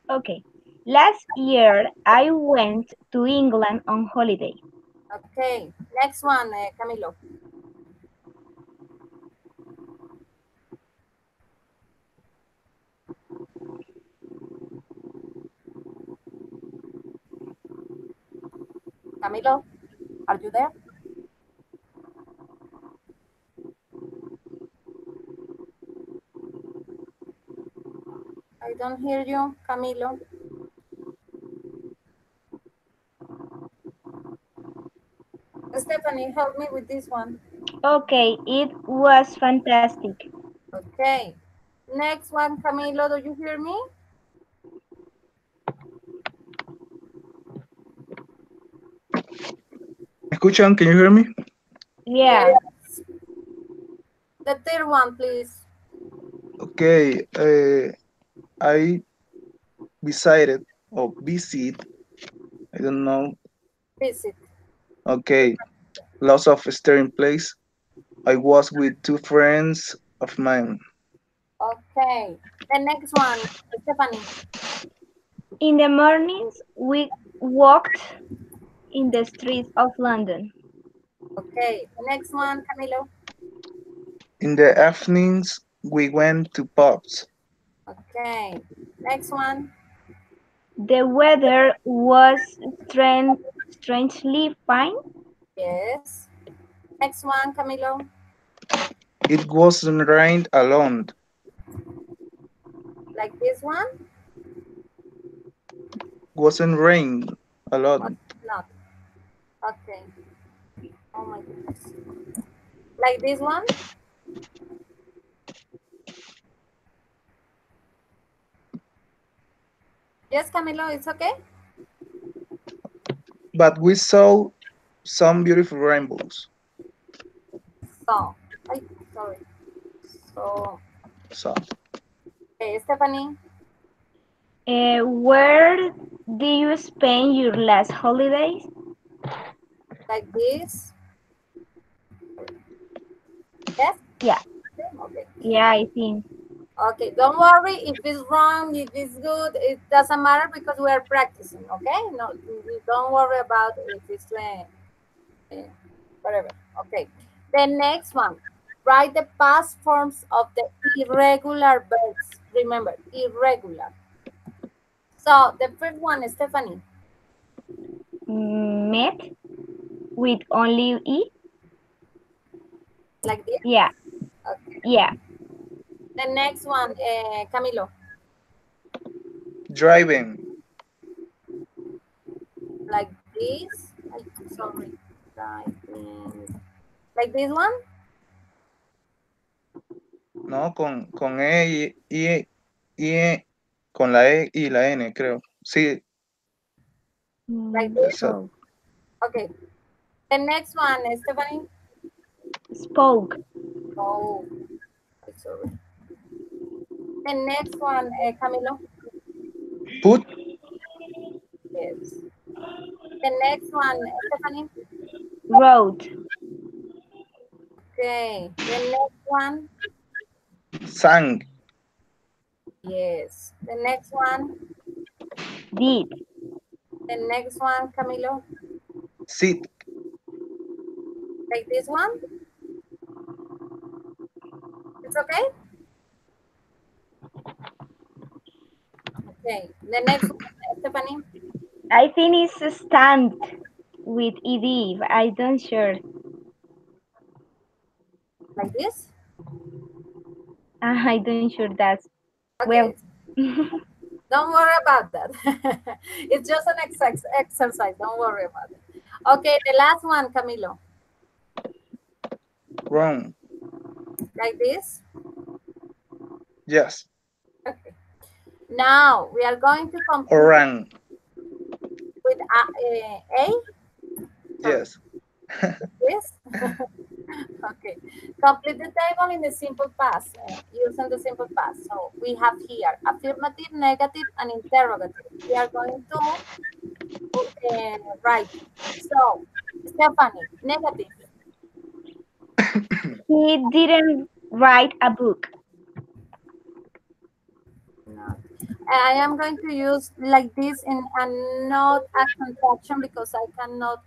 Okay. Last year, I went to England on holiday. Okay, next one, Camilo. Camilo, are you there? I don't hear you, Camilo. Stephanie, help me with this one. Okay, it was fantastic. Okay. Next one, Camilo, do you hear me? ¿Me escuchan? Can you hear me? Yeah. Yes. The third one, please. Okay. I visited or visit. I don't know. Visit. Okay. Lots of staring place. I was with two friends of mine. Okay. The next one, Stephanie. In the mornings, we walked in the streets of London. Okay. The next one, Camilo. In the evenings, we went to pubs. Okay. Next one. The weather was strangely fine. Yes. Next one, Camilo. It wasn't rained alone. Like this one? Wasn't rain a lot. Not. Okay. Oh my goodness. Like this one? Yes, Camilo, it's okay? But we saw some beautiful rainbows. So, sorry. So, So okay, Stephanie. Where did you spend your last holidays? Like this? Yes? Yeah. Okay. Yeah, I think. Okay, don't worry if it's wrong, if it's good, it doesn't matter because we are practicing, okay? No, don't worry about if it's whatever. Okay, the next one, write the past forms of the irregular verbs. Remember, irregular. So the first one, Stephanie. Met with only E? Like this? Yeah. Okay. Yeah. The next one, Camilo. driving. Like this. Sorry. Driving. Like this one? No, con con la E y la N, creo. Sí, Like this? exacto. Okay. The next one, Stephanie. Spoke. Oh, sorry. The next one, Camilo. Put, Yes. The next one, Stephanie. Wrote. Okay. The next one. sang, Yes. The next one. Did. The next one, Camilo. sit, Like this one. It's okay? Okay. The next one, Stephanie. I think it's a stand with ed. I don't sure. Like this? I don't sure that's Okay. well. Don't worry about that. It's just an exercise. Don't worry about it. Okay, the last one, Camilo. wrong. Like this? Yes, Okay. Now we are going to complete orang. with A. Yes. This. Okay. Complete the table in the simple past using the simple past. So we have here affirmative, negative, and interrogative. We are going to write. So, Stephanie, negative. He didn't write a book. No. I am going to use like this in and not a contraction because I cannot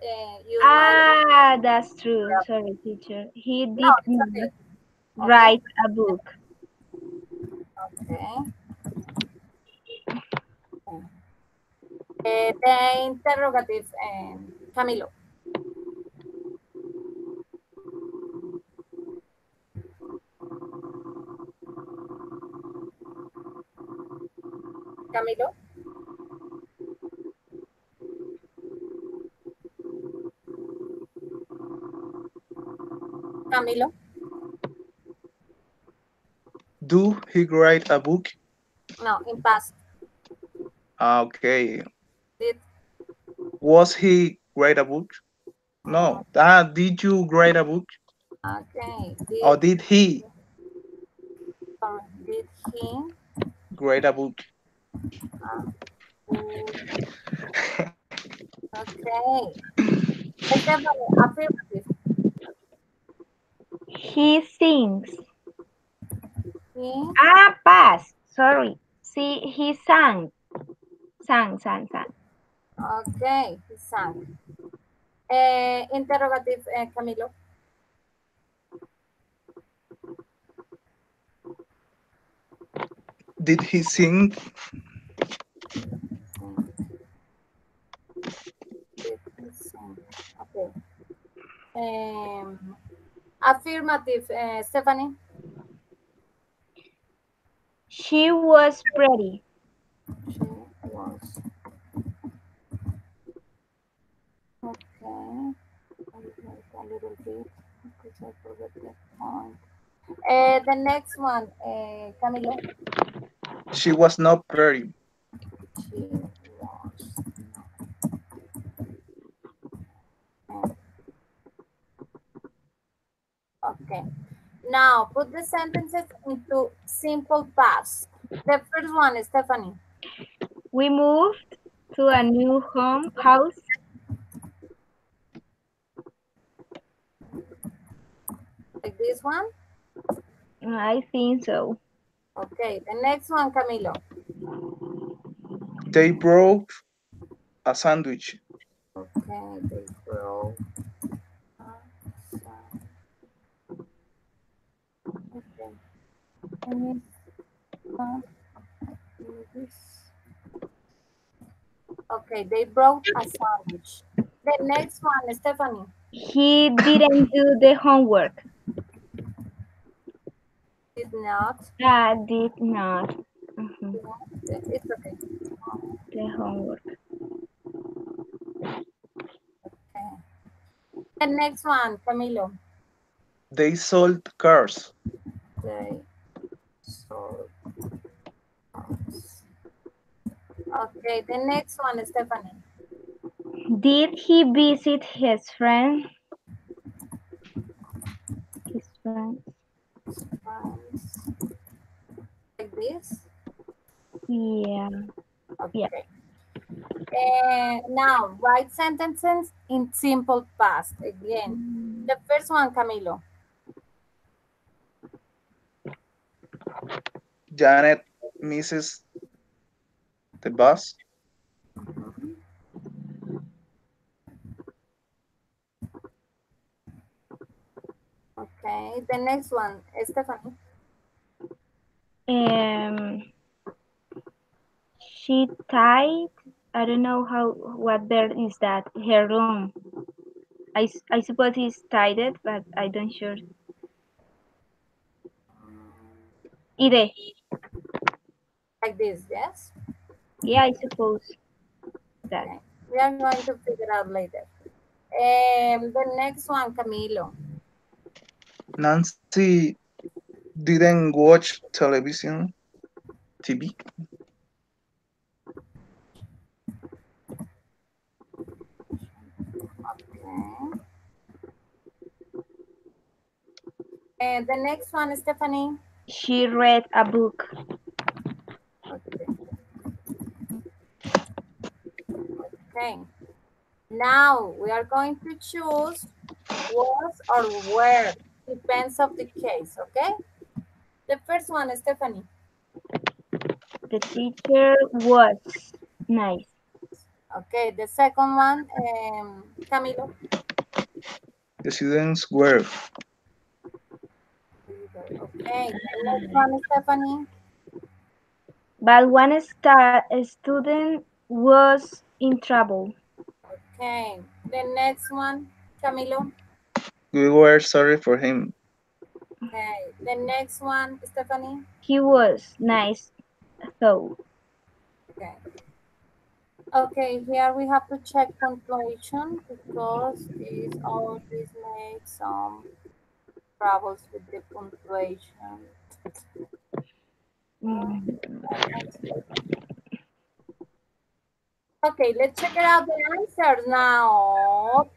use my. Ah, that's true. Sorry, teacher. He No, did it's not okay. Okay. write a book. Okay. The interrogative, Camilo. Camilo. Camilo. Do he write a book? No, in past. Okay. Did Was he write a book? No. Did you write a book? okay. Or did he Did he write a book? okay. Stephanie, affirmative. He sings. He Pass. Sorry. See, he sang. Sang. okay. He sang. Interrogative, Camilo. Did he sing? Did he sing? Okay. Affirmative, Stephanie. She was pretty. She was. Okay. I'll wait a little bit because I forgot the point. The next one, Camilo. She was not pretty. She was. Okay. Now put the sentences into simple past. The first one is Stephanie. We moved to a new house. Like this one. I think so. Okay. The next one, Camilo. They brought a sandwich. Okay. They broke. Okay. And okay. They brought a sandwich. The next one, Stephanie. He didn't do the homework. Did not. Did not. It's okay. The homework. Okay. The next one, Camilo. They sold cars. They sold cars. Okay, the next one, Stephanie. Did he visit his friend? His friends. Like this? Yeah. Okay. Now, write sentences in simple past. Again, the first one, Camilo. Janet misses the bus. Okay, the next one, Stephanie. She tied, I don't know what verb is that, her room. I suppose it's tied, but I don't sure. Ide. Like this, yes? Yeah, I suppose that. Okay. We are going to figure out later. The next one, Camilo. Nancy didn't watch television, TV. Okay. And the next one, Stephanie. She read a book. Okay. Okay. Now we are going to choose was or where. Depends of the case, okay? The first one, Stephanie. The teacher was nice. Okay, the second one, Camilo. The students were. Okay, the next one, Stephanie. But one student was in trouble. Okay, the next one, Camilo. We were sorry for him. Okay, the next one, Stephanie. He was nice, though. Okay. Okay, here we have to check punctuation because this always makes some troubles with the punctuation. Mm. Okay, let's check it out the answers now.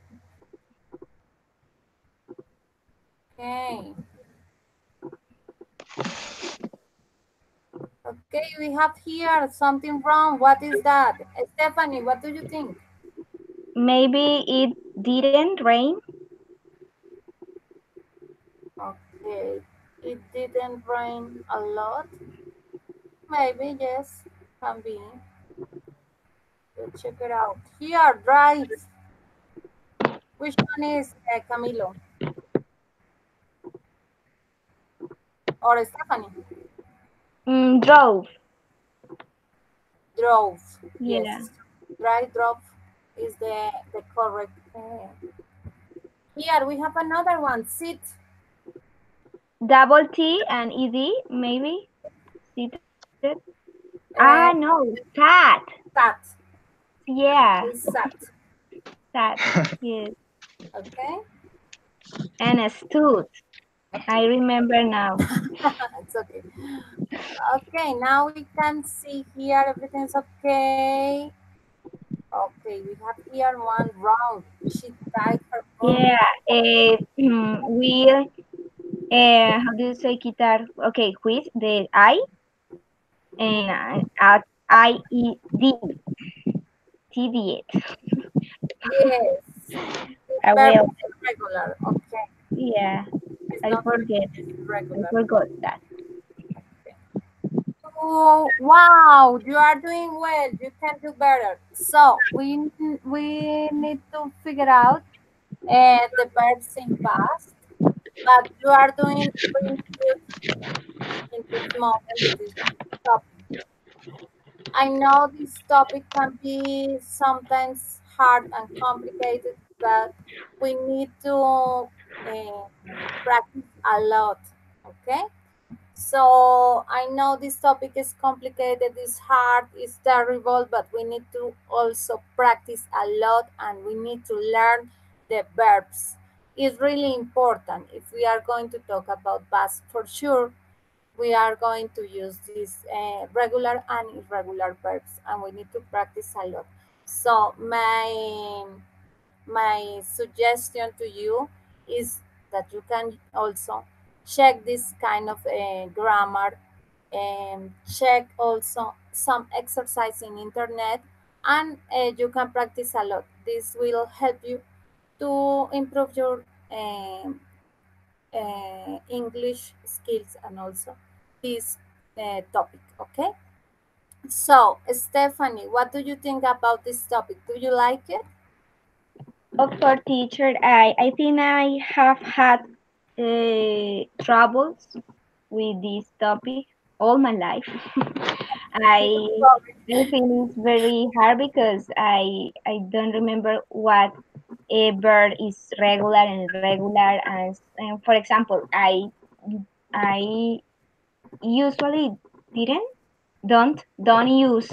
Okay. Okay, we have here something wrong. What is that? Stephanie, what do you think? Maybe it didn't rain. Okay, it didn't rain a lot. Maybe, yes, can be. Let's check it out. Here, drive. Which one is Camilo? Or Stephanie? Drove. Drove. Yeah. Yes. Drive, drove is the correct. Here, we have another one. Sit. Double T and ED, maybe. Seated. No, sat. Sat. Yeah, Is sat. sat. Yes. Okay. And stood. I remember now. It's okay. Okay, now we can see here everything's okay. Okay, we have here one wrong. She tied her phone. Yeah. We how do you say guitar? Okay, with the I and at IED. TD. Yes. I Verb will. is regular. Okay. Yeah, It's I not forget. it's I regular. forgot that. Oh, wow, you are doing well. You can do better. So we need to figure out the verbs in past, but you are doing really good in this moment with this topic. I know this topic can be sometimes hard and complicated, but we need to practice a lot. Okay. So I know this topic is complicated, it's hard, it's terrible, but we need to also practice a lot and we need to learn the verbs. It's really important if we are going to talk about past for sure. We are going to use these regular and irregular verbs and we need to practice a lot. So my suggestion to you is that you can also check this kind of grammar and check also some exercise in internet and you can practice a lot. This will help you to improve your English skills and also this topic. Okay, so Stephanie, what do you think about this topic? Do you like it? For teacher, I think I have had troubles with this topic all my life. I think it's very hard because I don't remember what a bird is regular and irregular. And for example, I usually didn't don't use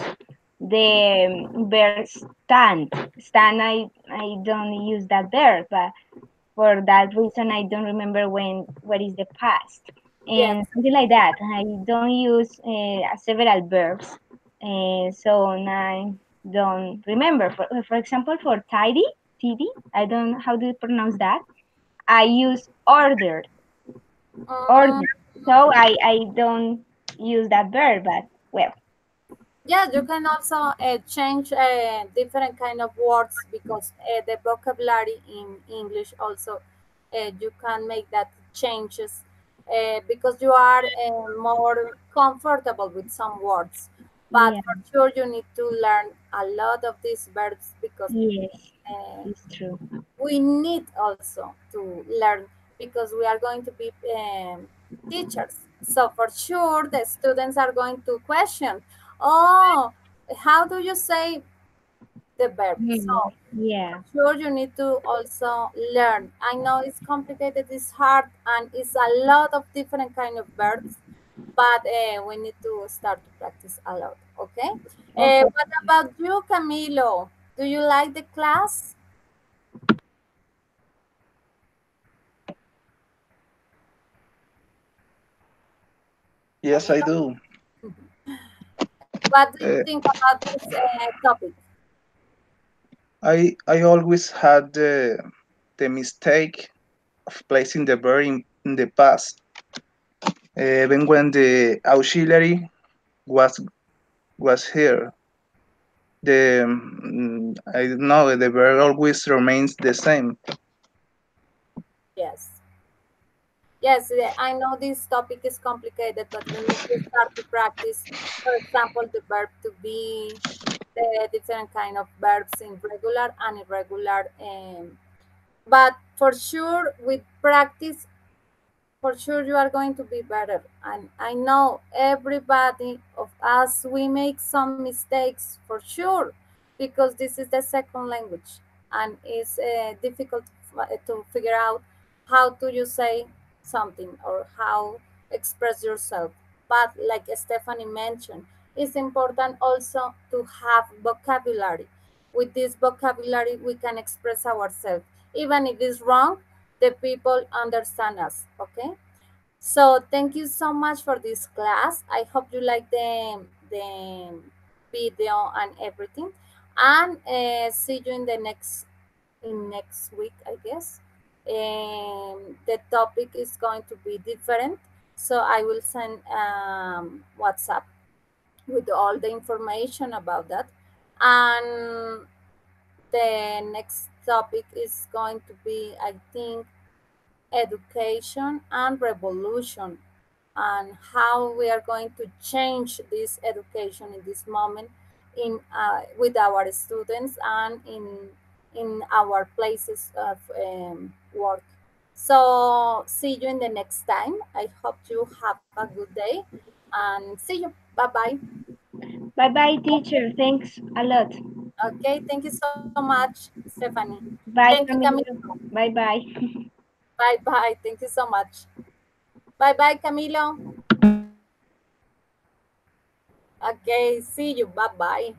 the verb stand. Stand, I don't use that verb, but for that reason I don't remember what is the past Yes. and something like that. I don't use several verbs, so I don't remember. For example, for tidy, I don't how do you pronounce that. I use order. So I don't use that verb, but well. Yeah, you can also change different kind of words because the vocabulary in English also you can make that changes because you are more comfortable with some words. But Yeah. for sure, you need to learn a lot of these verbs because Yes, uh, it's true. we need also to learn because we are going to be teachers. So for sure, the students are going to question, oh, how do you say the verb? So Yeah. sure you need to also learn. I know it's complicated, it's hard, and it's a lot of different kind of verbs, but we need to start to practice a lot. Okay. Okay. What about you, Camilo? Do you like the class? Yes, I Camilo, do. what do you Uh, think about this topic? I always had the mistake of placing the verb in the past, even when the auxiliary was here. I don't know, the verb always remains the same. Yes. Yes, I know this topic is complicated, but we need to start to practice. For example, the verb to be, the different kind of verbs in regular and irregular. But for sure, with practice, for sure you are going to be better. And I know everybody of us, we make some mistakes for sure, because this is the second language and it's difficult to figure out how do you say something or how express yourself. But like Stephanie mentioned, it's important also to have vocabulary. With this vocabulary we can express ourselves even if it's wrong, the people understand us. Okay, so thank you so much for this class. I hope you like the video and everything, and see you in the next week, I guess. The topic is going to be different, so I will send WhatsApp with all the information about that. And the next topic is going to be, I think, education and revolution, and how we are going to change this education in this moment in with our students and in our places of work. So see you in the next time. I hope you have a good day and see you. Bye bye. Bye bye, teacher. Thanks a lot. Okay, thank you so much, Stephanie. Thank Bye, you, Camilo. Camilo. Bye bye. Bye bye. Thank you so much. Bye bye, Camilo. Okay, see you. Bye bye.